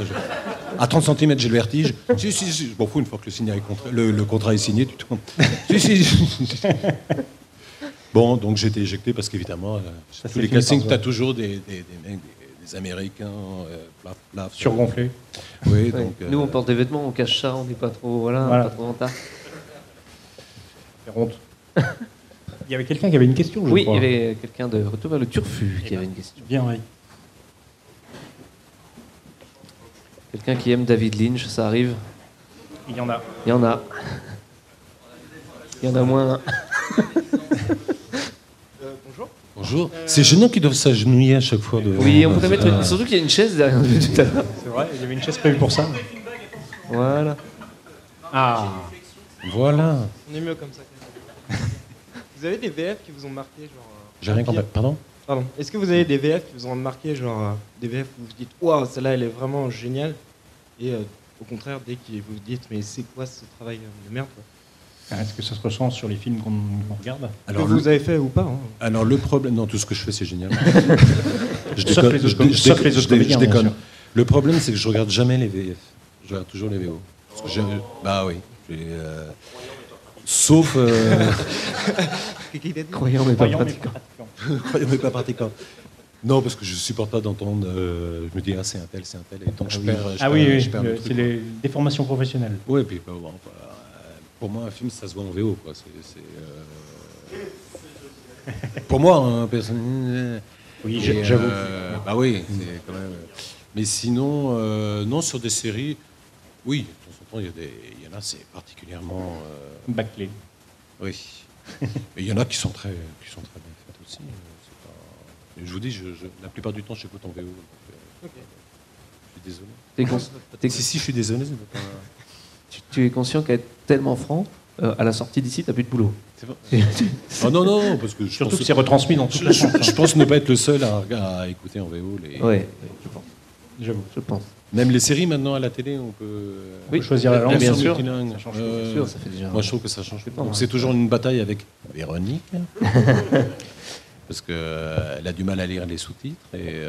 À 30 cm, j'ai le vertige. Si, je m'en fous, une fois que le contrat est signé, tu tournes. Si. Bon, donc j'ai été éjecté parce qu'évidemment, tous les castings, tu as toujours des mecs, des Américains, plaf. Surgonflés. Oui, Ouais. donc. Nous, on porte des vêtements, on cache ça, on n'est pas trop, Voilà. pas trop en retard. Faire honte. Il y avait quelqu'un qui avait une question, je Oui, il crois. y avait quelqu'un de Retour vers le Turfu qui avait une question. Bien, oui. Quelqu'un qui aime David Lynch, ça arrive. Il y en a. Il y en a. Il y en a moins. Bonjour. C'est gênant qu'ils doivent s'agenouiller à chaque fois. Oui, on pourrait mettre. Surtout qu'il y a une chaise derrière nous tout à l'heure. C'est vrai, il y avait une chaise prévue pour ça. Voilà. Ah. Voilà. On est mieux comme ça. Vous avez des VF qui vous ont marqué, genre. J'ai rien compris. Pardon. Pardon. Est-ce que vous avez des VF qui vous ont marqué, genre des VF où vous vous dites, waouh, celle-là, elle est vraiment géniale, et au contraire, dès que vous vous dites, mais c'est quoi ce travail de merde, quoi. Est-ce que ça se ressent sur les films qu'on regarde? Que vous avez fait ou pas, hein. Alors le problème, non, tout ce que je fais c'est génial. Sauf les autres comédiens, bien déconne. sûr. Le problème c'est que je regarde jamais les VF. Je regarde toujours les VO. Parce que bah oui. Sauf. Croyant mais pas Croyant, mais pratiquant. Croyez, mais pas pratiquant. Non, parce que je supporte pas d'entendre. Je me dis c'est un tel, et donc je perds. Ah oui, je perds le truc, c'est les déformations professionnelles. Oui, puis bon, pour moi un film ça se voit en VO quoi. Pour moi, hein, personne. Oui, Et, j'avoue. Bah oui, c'est quand même. Mais sinon, non, sur des séries, oui, de temps en temps, il y en a, c'est particulièrement. Bâclé. Oui. Mais il y en a qui sont très bien faites aussi. C'est pas... Mais je vous dis, la plupart du temps, j'écoute en VO. Donc, Ok. je suis désolé. Si, je suis désolé. C'est pas... Tu es conscient qu'être tellement franc, à la sortie d'ici, t'as plus de boulot. C'est pas... Oh non, parce que je Surtout pense, que c'est retransmis dans toute la France. je pense ne pas être le seul à écouter en VO les. Ouais, je pense. J'avoue. Je pense. Même les séries maintenant à la télé, on peut. Oui, choisir la langue, bien version sûr. multilingue. Ça change, bien sûr, ça fait déjà. Moi, je trouve que ça change. pas, Donc, hein. c'est toujours une bataille avec Véronique. Parce qu'elle a du mal à lire les sous-titres. Et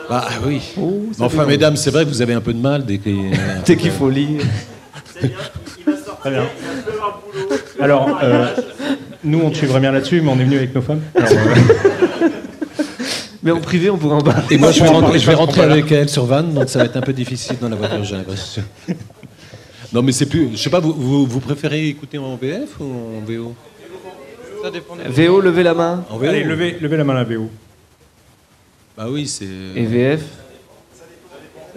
bah oui. Oh, ça Mais enfin, fait mesdames, c'est vrai que vous avez un peu de mal dès qu'il Dès qu'il faut lire. Très bien. Alors, nous, on te suivrait bien là-dessus, mais on est venu avec nos femmes. Alors, Mais en privé, on pourrait en parler. Et moi, je vais pas, rentrer voilà. avec elle sur Van, donc ça va être un peu difficile dans la voiture, j'ai l'impression. Non, mais c'est plus. Je sais pas, vous préférez écouter en VF ou en VO? Ça dépend des VO, levez la main. En VO. allez, levez la main à la VO. Bah oui, c'est. Et VF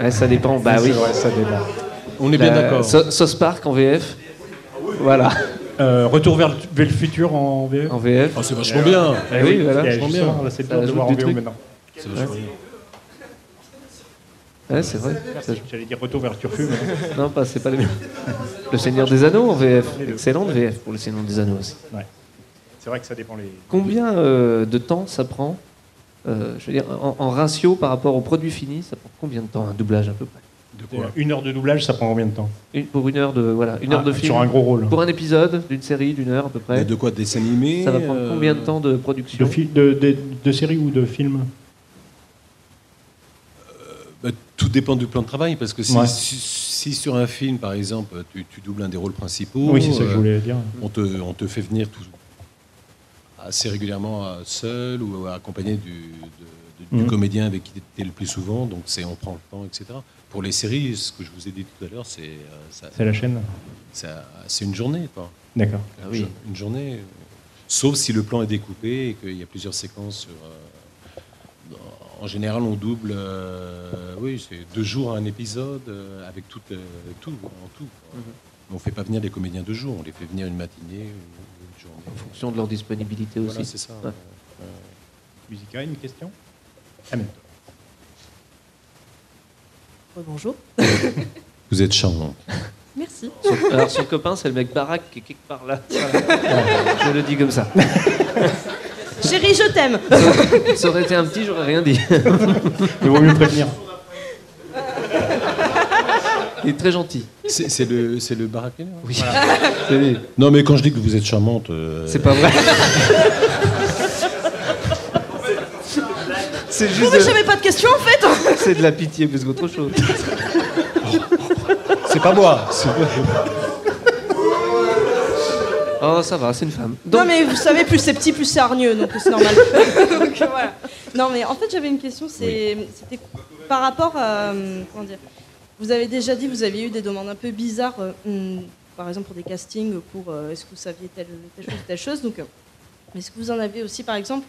ouais, ça dépend. Bah oui. C'est vrai, ça dépend. On est bien d'accord. Sauce Park en VF. Voilà. Retour vers le futur en VF. En VF. Oh, c'est vachement bien. Eh oui, voilà. Justement, bien. là, c'est Ça dur de ajoute voir en du VO truc. maintenant. C'est vachement bien. Ouais, c'est vrai. Ça- J'allais dire retour vers le turfu, mais Non, pas, c'est pas les mêmes. Le Seigneur des Anneaux en VF. Excellente VF pour le Seigneur des Anneaux aussi. c'est vrai que ça dépend les. Combien de temps ça prend je veux dire, en ratio par rapport au produit fini, ça prend combien de temps un doublage à peu près? De quoi? Une heure de doublage, ça prend combien de temps? Pour une heure de une heure de film. Sur un gros rôle. Pour un épisode d'une série d'une heure à peu près. De quoi? Des dessins animés? Ça va prendre combien de temps de production? De séries ou de films? Bah, tout dépend du plan de travail, parce que si, Ouais. si sur un film, par exemple, tu doubles un des rôles principaux, Oui, c'est ça que je voulais dire. on te fait venir tout assez régulièrement seul ou accompagné du comédien avec qui tu es le plus souvent, donc on prend le temps, etc. Pour les séries, ce que je vous ai dit tout à l'heure, c'est la chaîne. C'est une journée, quoi. D'accord. Une journée, sauf si le plan est découpé et qu'il y a plusieurs séquences en général, on double, c'est 2 jours à un épisode, avec tout en tout. On ne fait pas venir des comédiens 2 jours, on les fait venir une matinée, une journée. En fonction de leur disponibilité aussi. Voilà, c'est ça. Ouais. Musica, une question? Amen. Bonjour. Vous êtes charmant. Merci. Alors son copain, c'est le mec Barack qui est quelque part là. Je le dis comme ça. Chérie, je t'aime. Ça aurait été un petit, j'aurais rien dit. Il vaut mieux prévenir. Il est très gentil. C'est le baraquet, là? Oui. Voilà. Non, mais quand je dis que vous êtes charmante... C'est pas vrai. C'est juste... Mais j'avais pas de questions, en fait. C'est de la pitié plus qu'autre chose. C'est pas moi. Oh, ça va, c'est une femme. Donc... Non, mais vous savez, plus c'est petit, plus c'est hargneux, donc c'est normal. Donc, voilà. Non, mais en fait, j'avais une question, c'était par rapport à... comment dire, vous avez déjà dit, vous aviez eu des demandes un peu bizarres, par exemple pour des castings, pour est-ce que vous saviez telle chose ou telle chose. Donc, est-ce que vous en avez aussi, par exemple,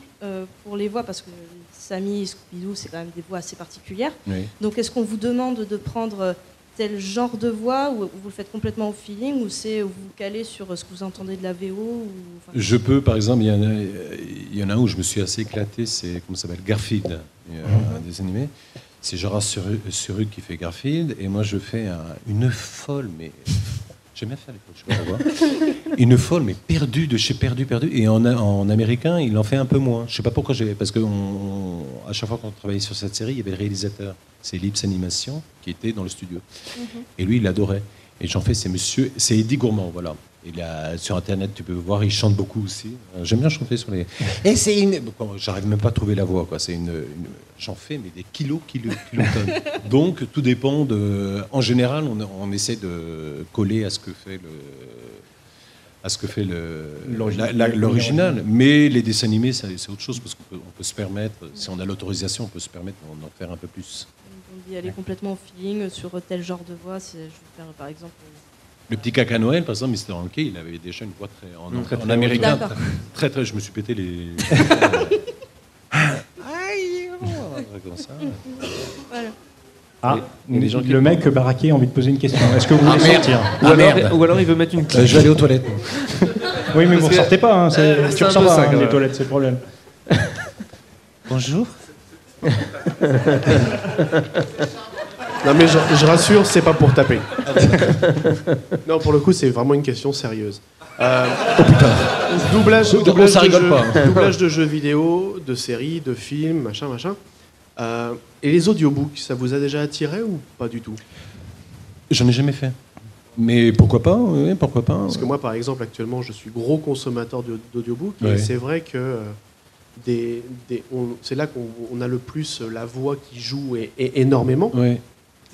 pour les voix, parce que Samy et Scooby-Doo, c'est quand même des voix assez particulières. Oui. Donc, est-ce qu'on vous demande de prendre tel genre de voix, ou vous le faites complètement au feeling, ou c'est vous vous calez sur ce que vous entendez de la VO ou... Je peux, par exemple, il y en a un où je me suis assez éclaté, c'est, comment ça s'appelle, Garfield, un dessin animé. C'est Gérard Surrugue qui fait Garfield, et moi je fais une folle, mais... J'aime bien faire les folles, je sais pas pourquoi. Une folle, mais perdue de chez perdu. Et en américain, il en fait un peu moins. Je sais pas pourquoi, parce que à chaque fois qu'on travaillait sur cette série, il y avait le réalisateur, c'est Lips Animation, qui était dans le studio. Et lui, il adorait. Et j'en fais, c'est Eddie Gourmand, voilà. Sur Internet, tu peux voir, il chante beaucoup aussi. J'aime bien chanter sur les... Et c'est j'arrive même pas à trouver la voix, quoi. J'en fais, mais des kilotonnes. Donc, tout dépend de... En général, on essaie de coller à ce que fait l'original. Mais les dessins animés, c'est autre chose, parce qu'on peut se permettre, si on a l'autorisation, on peut se permettre d'en faire un peu plus. On dit aller complètement au feeling sur tel genre de voix. Je vais faire, par exemple... Le petit caca Noël, par exemple, Mr. Hanky, il avait déjà une voix en américain. Très, je me suis pété les... Comme ça. Voilà. Ah, le mec baraqué a envie de poser une question. Est-ce que vous voulez sortir? Ou alors il veut mettre une je vais aller aux toilettes. Oui, mais vous ne sortez pas. Tu ressors pas des toilettes, c'est le problème. Bonjour. Non mais je rassure, c'est pas pour taper. Non, pour le coup, c'est vraiment une question sérieuse. Oh putain. Doublage de jeux vidéo, de séries, de films, machin. Et les audiobooks, ça vous a déjà attiré ou pas du tout? J'en ai jamais fait. Mais pourquoi pas? Oui, pourquoi pas. Parce que moi, par exemple, actuellement, je suis gros consommateur d'audiobooks. Et c'est vrai que c'est là qu'on a le plus la voix qui joue et énormément. Ouais.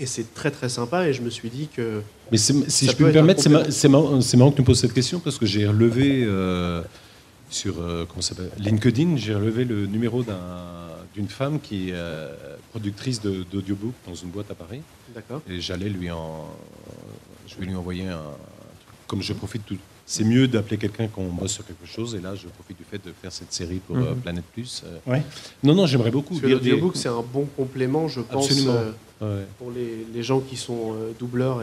Et c'est très très sympa, et je me suis dit que... Mais si je peux me permettre, c'est marrant que tu me poses cette question, parce que j'ai relevé sur LinkedIn, j'ai relevé le numéro d'une femme qui est productrice d'audiobook dans une boîte à Paris. D'accord. Et je vais lui envoyer un... Comme je profite tout... C'est mieux d'appeler quelqu'un quand on bosse sur quelque chose, et là je profite du fait de faire cette série pour Planète Plus. Ouais. Non, j'aimerais beaucoup. Parce que l'audiobook, c'est un bon complément, je pense, pour les gens qui sont doubleurs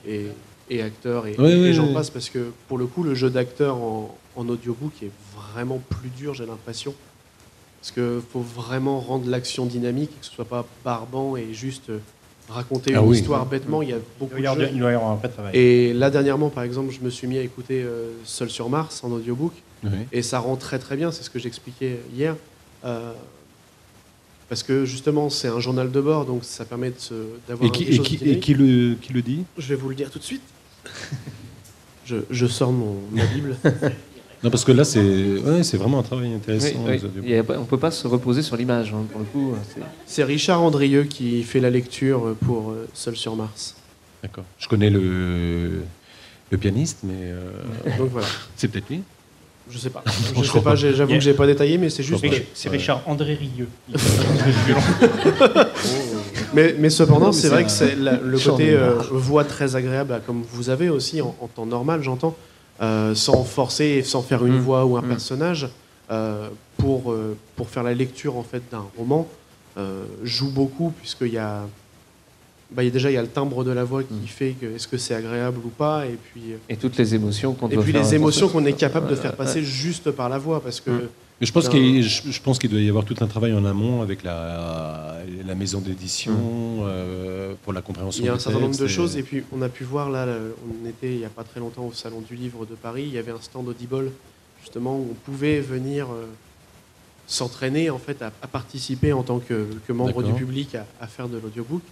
et acteurs, et j'en passe, parce que pour le coup, le jeu d'acteur en audiobook est vraiment plus dur, j'ai l'impression. Parce qu'il faut vraiment rendre l'action dynamique, que ce ne soit pas barbant et juste... raconter une histoire bêtement, il y a beaucoup de jeux. Il doit y avoir un vrai travail. Et là, dernièrement, par exemple, je me suis mis à écouter Seul sur Mars en audiobook, et ça rend très très bien, c'est ce que j'expliquais hier, parce que justement, c'est un journal de bord, donc ça permet d'avoir quelque chose de dynamique. Et qui le dit? Je vais vous le dire tout de suite. Je sors ma Bible. Non, parce que là, c'est vraiment un travail intéressant. Oui. On ne peut pas se reposer sur l'image, pour le coup. C'est Richard Andrieux qui fait la lecture pour Seul sur Mars. D'accord. Je connais le pianiste, mais... Donc voilà. C'est peut-être lui. Je sais pas. J'avoue que j'ai pas détaillé, mais c'est juste. C'est Richard André Rieu. mais cependant, c'est vrai que c'est le côté voix très agréable, comme vous avez aussi en temps normal, j'entends, sans forcer, sans faire une voix ou un personnage, pour faire la lecture en fait d'un roman, joue beaucoup, puisqu'il y a. Déjà, il y a le timbre de la voix qui fait que est-ce que c'est agréable ou pas, et puis toutes les émotions qu'on est capable de faire passer juste par la voix, parce que. Mais je pense qu'il doit y avoir tout un travail en amont avec la maison d'édition pour la compréhension. Il y a un des certain nombre de textes choses, et puis on a pu voir là, on était il y a pas très longtemps au Salon du Livre de Paris, il y avait un stand Audible justement où on pouvait venir s'entraîner en fait à participer en tant que membre du public à faire de l'audiobook.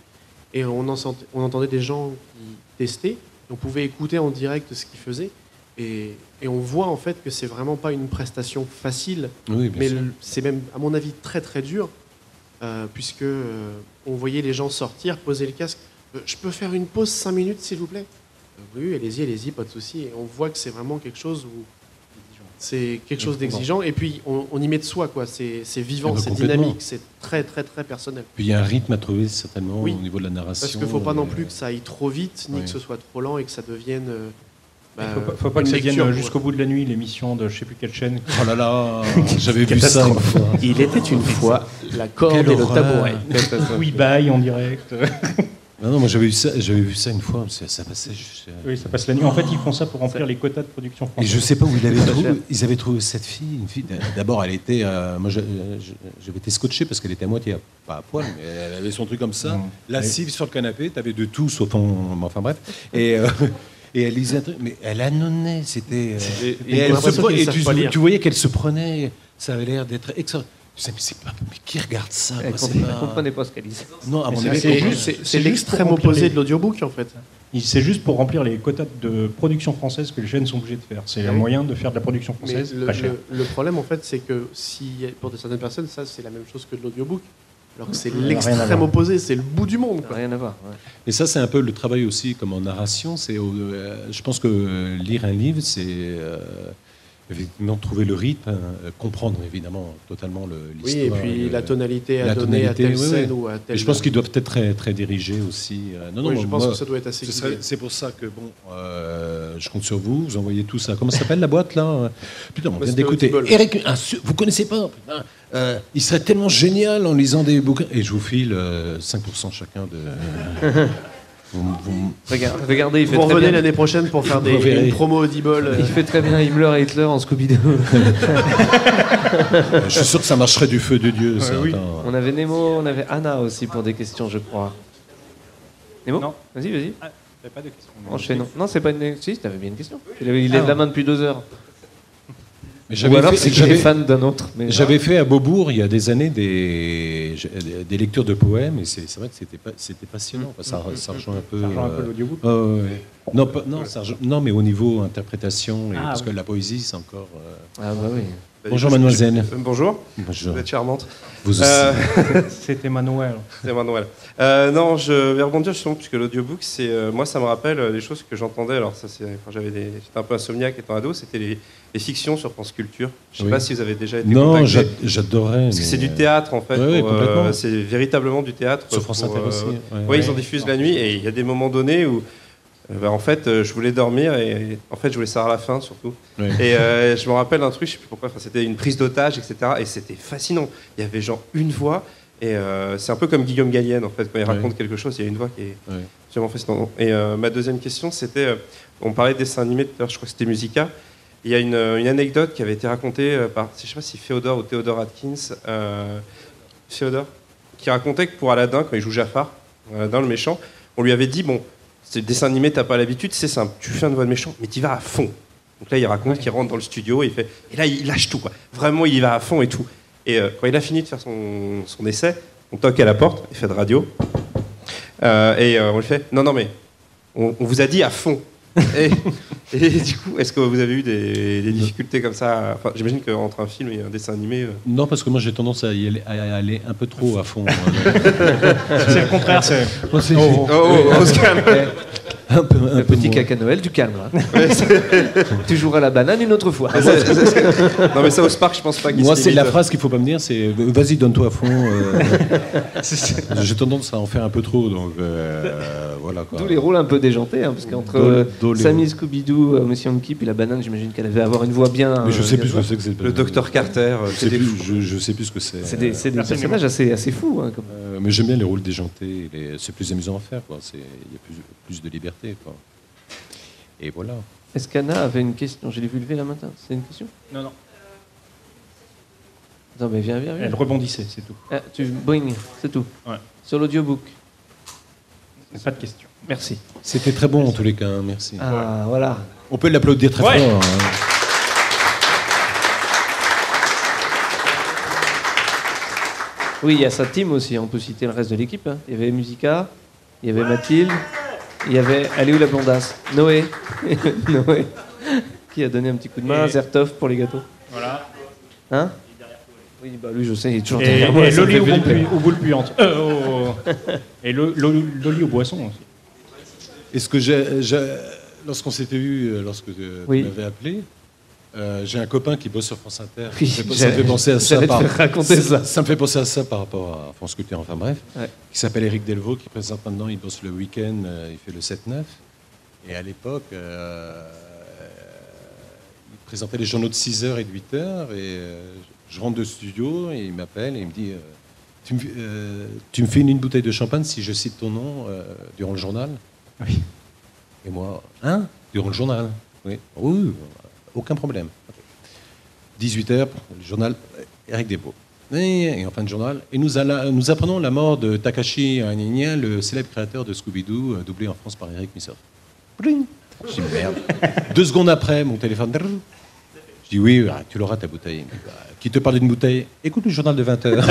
Et on entendait des gens qui testaient, on pouvait écouter en direct ce qu'ils faisaient, et on voit en fait que c'est vraiment pas une prestation facile, mais c'est même à mon avis très très dur, puisque on voyait les gens sortir, poser le casque, je peux faire une pause 5 minutes s'il vous plaît? Oui, allez-y, pas de souci. Et on voit que c'est vraiment quelque chose où c'est quelque chose d'exigeant, et puis on y met de soi, quoi. C'est vivant, c'est dynamique, c'est très très très personnel. Puis il y a un rythme à trouver certainement au niveau de la narration. Parce qu'il ne faut pas non plus que ça aille trop vite, ni que ce soit trop lent et que ça devienne. Il ne faut pas que ça vienne jusqu'au bout de la nuit, l'émission de je ne sais plus quelle chaîne. Oh là là, j'avais vu ça une fois. Il était une fois la corde et le tabouret. Oui, bye en direct. Non, moi j'avais vu ça une fois, ça passait juste... Oui, ça passe la nuit. En fait, ils font ça pour remplir les quotas de production française. Et je sais pas où ils avaient trouvé cette fille. Une fille, d'abord, elle était... moi, j'avais été scotché parce qu'elle était à moitié, pas à poil, mais elle avait son truc comme ça, lascive sur le canapé, t'avais de tout, sauf enfin bref. Et elle lisait un truc, mais elle annonnait, c'était... tu voyais qu'elle se prenait, ça avait l'air d'être extraordinaire. Mais qui regarde ça? Elle ne comprenait pas ce qu'elle disait. Non, à mon avis, c'est l'extrême opposé de l'audiobook en fait. C'est juste pour remplir les quotas de production française que les chaînes sont obligées de faire. C'est un moyen de faire de la production française pas cher. Le problème en fait, c'est que pour certaines personnes, ça c'est la même chose que de l'audiobook. Alors que c'est l'extrême opposé, c'est le bout du monde. Rien à voir. Ouais. Et ça, c'est un peu le travail aussi comme en narration. Je pense que lire un livre, c'est... effectivement, trouver le rythme, comprendre évidemment totalement l'histoire. Oui, et puis la tonalité à donner à telle scène ou à telle... Et je pense qu'ils doivent être très, très dirigés aussi. Je pense que ça doit être assez guidé. C'est pour ça que, je compte sur vous, vous envoyez tout ça. Comment ça s'appelle la boîte, là? Putain, on vient d'écouter. Eric, vous connaissez pas? Putain, il serait tellement génial en lisant des bouquins. Et je vous file 5% chacun de... Regardez, il fait vous très revenez bien. l'année prochaine pour faire une promo Audible. Il fait très bien Himmler et Hitler en Scooby-Doo. Je suis sûr que ça marcherait du feu de Dieu. Oui. On avait Nemo, on avait Anna aussi pour des questions, je crois. Nemo? Non. Vas-y. Ah, t'avais pas de question. Enchaînons. Non, c'est pas une... Si, t'avais bien une question. Il lève la main depuis 2 heures. Mais ou alors c'est que j'étais fan d'un autre. J'avais fait à Beaubourg il y a des années des lectures de poèmes et c'est vrai que c'était passionnant. Ça rejoint un peu. Ça rejoint un peu l'audiobook. Non, mais au niveau interprétation, parce que la poésie c'est encore. Ah bah oui. Bonjour mademoiselle. Bonjour. Bonjour. Vous êtes charmante. Vous aussi. C'est Emmanuel. C'est Emmanuel. Non, je vais rebondir justement puisque l'audiobook, moi ça me rappelle des choses que j'entendais. Alors ça, quand j'étais un peu insomniaque étant ado, c'était les fictions sur France Culture. Je ne sais pas si vous avez déjà été contacté. Non, j'adorais. Parce que c'est du théâtre en fait. Oui, complètement. C'est véritablement du théâtre. Sur France Inter aussi. Oui, ils en diffusent la nuit et il y a des moments donnés où en fait, je voulais dormir et en fait, je voulais savoir la fin surtout. Oui. Et je me rappelle un truc, je sais plus pourquoi, c'était une prise d'otage, etc. Et c'était fascinant. Il y avait genre une voix et c'est un peu comme Guillaume Gallienne en fait, quand il raconte quelque chose, il y a une voix qui est vraiment fascinante. Et ma deuxième question, c'était, on parlait de dessin animé tout à l'heure, je crois que c'était Musica. Il y a une anecdote qui avait été racontée par, je sais pas si Féodor ou Theodore Atkins, Féodor, qui racontait que pour Aladdin, quand il joue Jafar, Aladdin le méchant, on lui avait dit bon. C'est le dessin animé, t'as pas l'habitude, c'est simple. Tu fais une voix de méchant, mais tu vas à fond. Donc là, il raconte qu'il rentre dans le studio et là, il lâche tout, quoi. Vraiment, il y va à fond et tout. Et quand il a fini de faire son essai, on toque à la porte, il fait de radio. Et on lui fait non, mais on vous a dit à fond. Et du coup, est-ce que vous avez eu des difficultés comme ça? Enfin, j'imagine qu'entre un film et un dessin animé... Non, parce que moi j'ai tendance à aller un peu trop à fond. C'est le contraire, c'est... on se calme. Un peu petit moins. caca Noël, du calme. Hein. Tu joueras la banane une autre fois. Non, mais ça, au Spark, je pense pas qu'il Moi, se c'est la limite. phrase qu'il faut pas me dire, c'est vas-y, donne-toi à fond. J'ai tendance à en faire un peu trop, donc voilà quoi. Tous les rôles un peu déjantés, hein, parce qu'entre Sammy Scooby-Doo, Monsieur Monkey puis la banane, j'imagine qu'elle devait avoir une voix bien. Mais je sais plus ce que c'est que c'est. Le Docteur Carter, je sais plus ce que c'est. C'est des personnages assez fous. Hein, comme... mais j'aime bien les rôles déjantés. C'est plus amusant à faire, quoi. Il y a plus de liberté, quoi. Et voilà. Est-ce qu'Anna avait une question? Je l'ai vu lever la main. C'est une question? Non, non. Non, mais viens. Elle rebondissait, c'est tout. Ah, boing, c'est tout. Ouais. Sur l'audiobook. Pas de question. Merci. C'était très bon en tous les cas, hein, merci. Ah, voilà. On peut l'applaudir très fort. Hein. Oui, il y a sa team aussi, on peut citer le reste de l'équipe. Hein. Il y avait Musica, il y avait Mathilde, il y avait... Elle est où la blondasse? Noé. Noé. Qui a donné un petit coup de main à Zertov pour les gâteaux. Voilà. Hein? Oui, bah lui, je sais, il est toujours Et derrière moi. Loli aux boules puantes. Et Loli aux boissons aussi. Est-ce que lorsqu'on s'était vu, lorsque tu m'avais appelé, j'ai un copain qui bosse sur France Inter. Oui, ça me fait penser à ça. Raconter ça. Ça me fait penser à ça par rapport à France Culture, enfin bref. Ouais. Qui s'appelle Éric Delvaux, qui présente maintenant, il bosse le week-end, il fait le 7-9. Et à l'époque, il présentait les journaux de 6h et de 8h. Et je rentre de studio et il m'appelle et il me dit tu me fais une bouteille de champagne si je cite ton nom durant le journal? Oui. Et moi, durant le journal? Oui. Oui, aucun problème. 18h, le journal Éric Delvaux. Et en fin de journal, et nous apprenons la mort de Takashi Haniniya, le célèbre créateur de Scooby-Doo, doublé en France par Eric Missoff. Je dis merde. 2 secondes après, mon téléphone. Je dis oui, tu l'auras ta bouteille. Qui te parle d'une bouteille? Écoute le journal de 20h.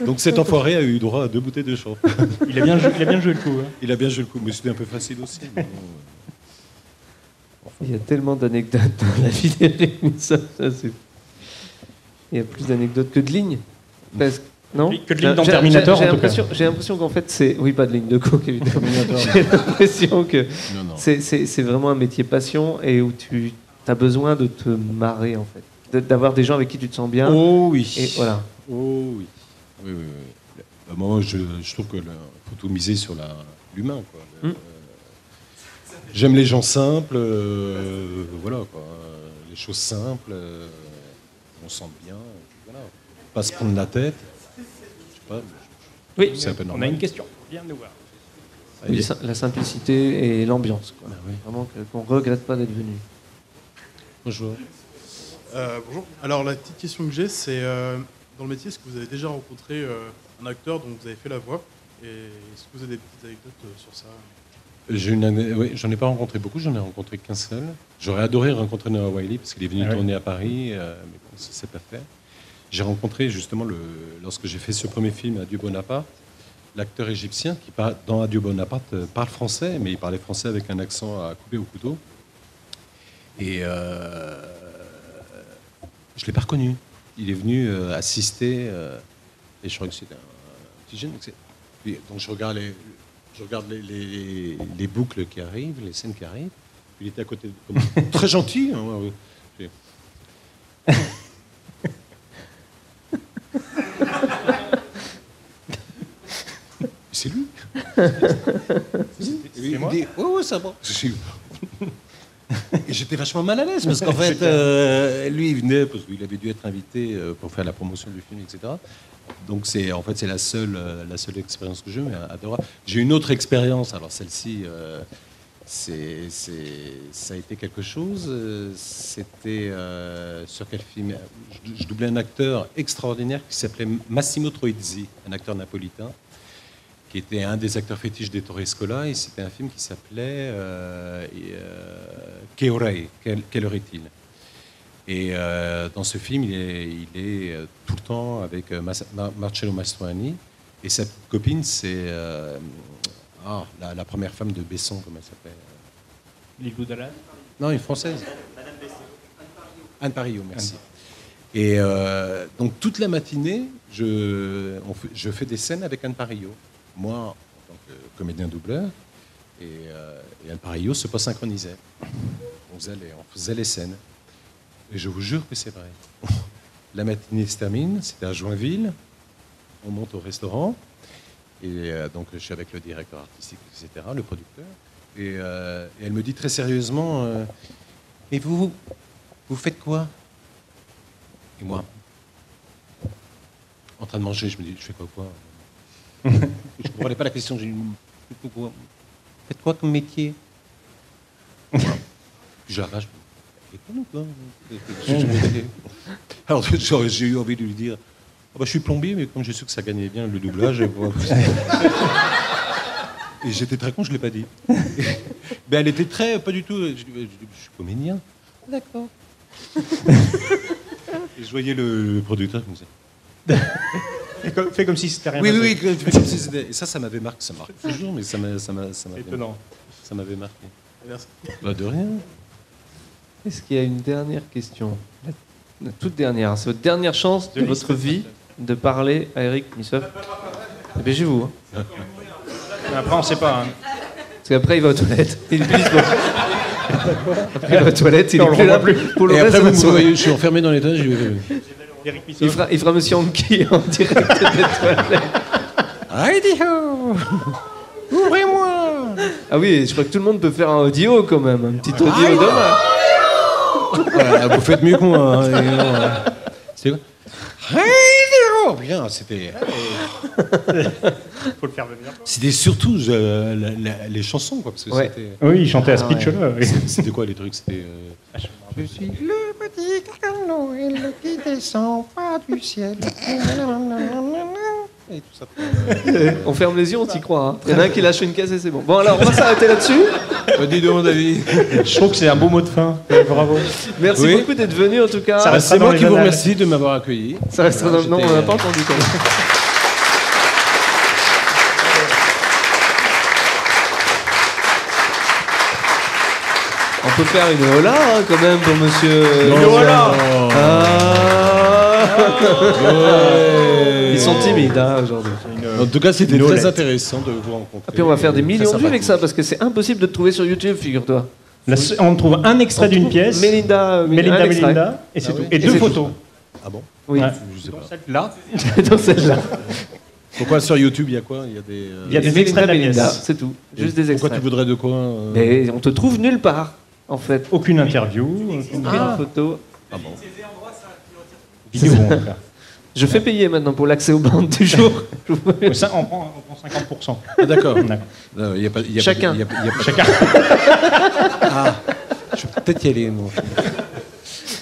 Donc cet enfoiré a eu droit à 2 bouteilles de champagne. Il a bien joué le coup. Hein. Il a bien joué le coup, mais c'était un peu facile aussi. Mais bon, Il y a tellement d'anecdotes dans la vie d'Eric Missoff. Il y a plus d'anecdotes que de lignes. Parce que, non? Que de lignes dans Terminator, en tout cas. J'ai l'impression qu'en fait, c'est... Oui, pas de lignes de coke, évidemment. J'ai l'impression que c'est vraiment un métier passion et où tu as besoin de te marrer, en fait. D'avoir des gens avec qui tu te sens bien. Oh oui. Et voilà. Oh oui. Oui. Moi, je trouve qu'il faut tout miser sur l'humain, quoi. J'aime les gens simples, voilà, quoi. Les choses simples, on sent bien, voilà. Pas se prendre la tête. Je sais pas. Oui, c'est un peu normal. On a une question. Viens nous voir. Oui, la simplicité et l'ambiance, quoi. Oui. Vraiment qu'on regrette pas d'être venu. Bonjour. Bonjour. Alors la petite question que j'ai, c'est dans le métier, est-ce que vous avez déjà rencontré un acteur dont vous avez fait la voix? Et est-ce que vous avez des petites anecdotes sur ça? Oui, j'en ai pas rencontré beaucoup, j'en ai rencontré qu'un seul. J'aurais adoré rencontrer Noah Wyle parce qu'il est venu tourner à Paris, mais bon, ça s'est pas fait. J'ai rencontré justement, lorsque j'ai fait ce premier film, Adieu Bonaparte, l'acteur égyptien qui, dans Adieu Bonaparte, parle français, mais il parlait français avec un accent à couper au couteau. Et je l'ai pas reconnu. Il est venu assister, et je crois que c'était un petit jeune. Donc je regarde les boucles qui arrivent, les scènes qui arrivent. Il était à côté, très gentil. Hein, c'est lui. C'est moi. Il dit, ouais, ça va. Et j'étais vachement mal à l'aise parce qu'en fait, lui, il venait parce qu'il avait dû être invité pour faire la promotion du film, etc. Donc c'est la seule expérience que j'ai eue, mais adorable. J'ai une autre expérience. Alors celle-ci, ça a été quelque chose. C'était sur quel film? Je doublais un acteur extraordinaire qui s'appelait Massimo Troisi, un acteur napolitain, qui était un des acteurs fétiches d'Ettore Scola, et c'était un film qui s'appelait Che ore? Quelle heure est-il? Et dans ce film, il est tout le temps avec Marcello Mastroianni, et sa copine, c'est la première femme de Besson, comment elle s'appelle? Lilou Dallas? Non, une française. Anne Parillot, merci. Et donc toute la matinée, je fais des scènes avec Anne Parillo. Moi, en tant que comédien doubleur, et Anne Parillo se pas synchronisait. On faisait les scènes. Et je vous jure que c'est vrai. La matinée se termine, c'était à Joinville. On monte au restaurant. Et donc je suis avec le directeur artistique, etc., le producteur. Et elle me dit très sérieusement, mais vous faites quoi? Et moi, en train de manger, je me dis, je fais quoi? Je ne comprenais pas la question. J'ai dit, vous faites quoi comme métier? Puis je l'arrache. Alors j'ai eu envie de lui dire, je suis plombier, mais comme j'ai su que ça gagnait bien le doublage, et j'étais très con, je ne l'ai pas dit. Mais elle était très, pas du tout. Je dis, je suis comédien. D'accord. Et je voyais le producteur qui me disait. Fais comme si c'était rien. Oui, fais comme si c'était. Et ça m'avait marqué. Ça marque toujours, mais ça m'avait étonnant. Ça m'avait marqué. Merci. De rien. Est-ce qu'il y a une dernière question? La toute dernière. C'est votre dernière chance de votre vie de parler à Eric Missoff. Dépêchez-vous. Après, on ne sait pas. Hein. Parce qu'après, il va aux toilettes. Il est plus dispo. Après, il va aux toilettes, il est plus là. Pour le et reste, après, vous me voyez, je suis enfermé dans l'étage. Il fera Monsieur Anki en direct des toilettes. Heidi-ho! Ouvrez-moi! Ah oui, je crois que tout le monde peut faire un audio quand même. Un petit audio demain. Voilà, vous faites mieux que moi. C'était quoi? Heidi-ho! Bien, c'était... Faut le faire venir. C'était surtout les chansons, quoi. Parce que c'était... Oui, il chantait à Speech-là. Oui. C'était quoi les trucs? C'était... Je suis le petit Noël qui descend pas du ciel. Et tout ça. On ferme les yeux, on t'y croit. Hein. Il y en a un qui lâche une caisse et c'est bon. Bon, alors on va s'arrêter là-dessus. Dis donc, David. Je trouve que c'est un beau mot de fin. Bravo. Merci beaucoup d'être venu en tout cas. C'est moi qui vous remercie de m'avoir accueilli. Ça restera dans... Non, on n'a pas entendu quand même. On peut faire une hola hein, quand même pour monsieur. Une hola. Ils sont timides hein, aujourd'hui. En tout cas, c'était très intéressant de vous rencontrer. Et puis on va faire des millions de vues avec ça parce que c'est impossible de te trouver sur YouTube, figure-toi. On trouve un extrait d'une pièce. Melinda, et c'est tout. Et deux photos. Ah bon? Oui. Ouais. Je sais pas. Celle-là. Dans celle-là. Pourquoi sur YouTube il y a quoi? Il y a des extraits de la pièce. C'est tout. Juste des extraits. Pourquoi tu voudrais de quoi? Mais on te trouve nulle part. En fait. Aucune interview, aucune photo. Ah bon. Vidéo, en tout cas. Je fais payer maintenant pour l'accès aux bandes du jour. Ça, on prend 50%. Ah, d'accord. Chacun. Chacun. Ah, je vais peut-être y aller, moi.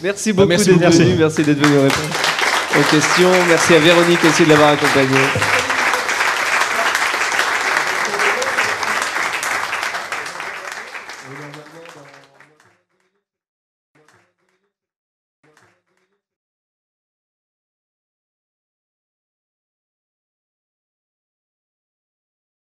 Merci beaucoup d'être venu. Merci d'être venu répondre aux questions. Merci à Véronique aussi de l'avoir accompagné.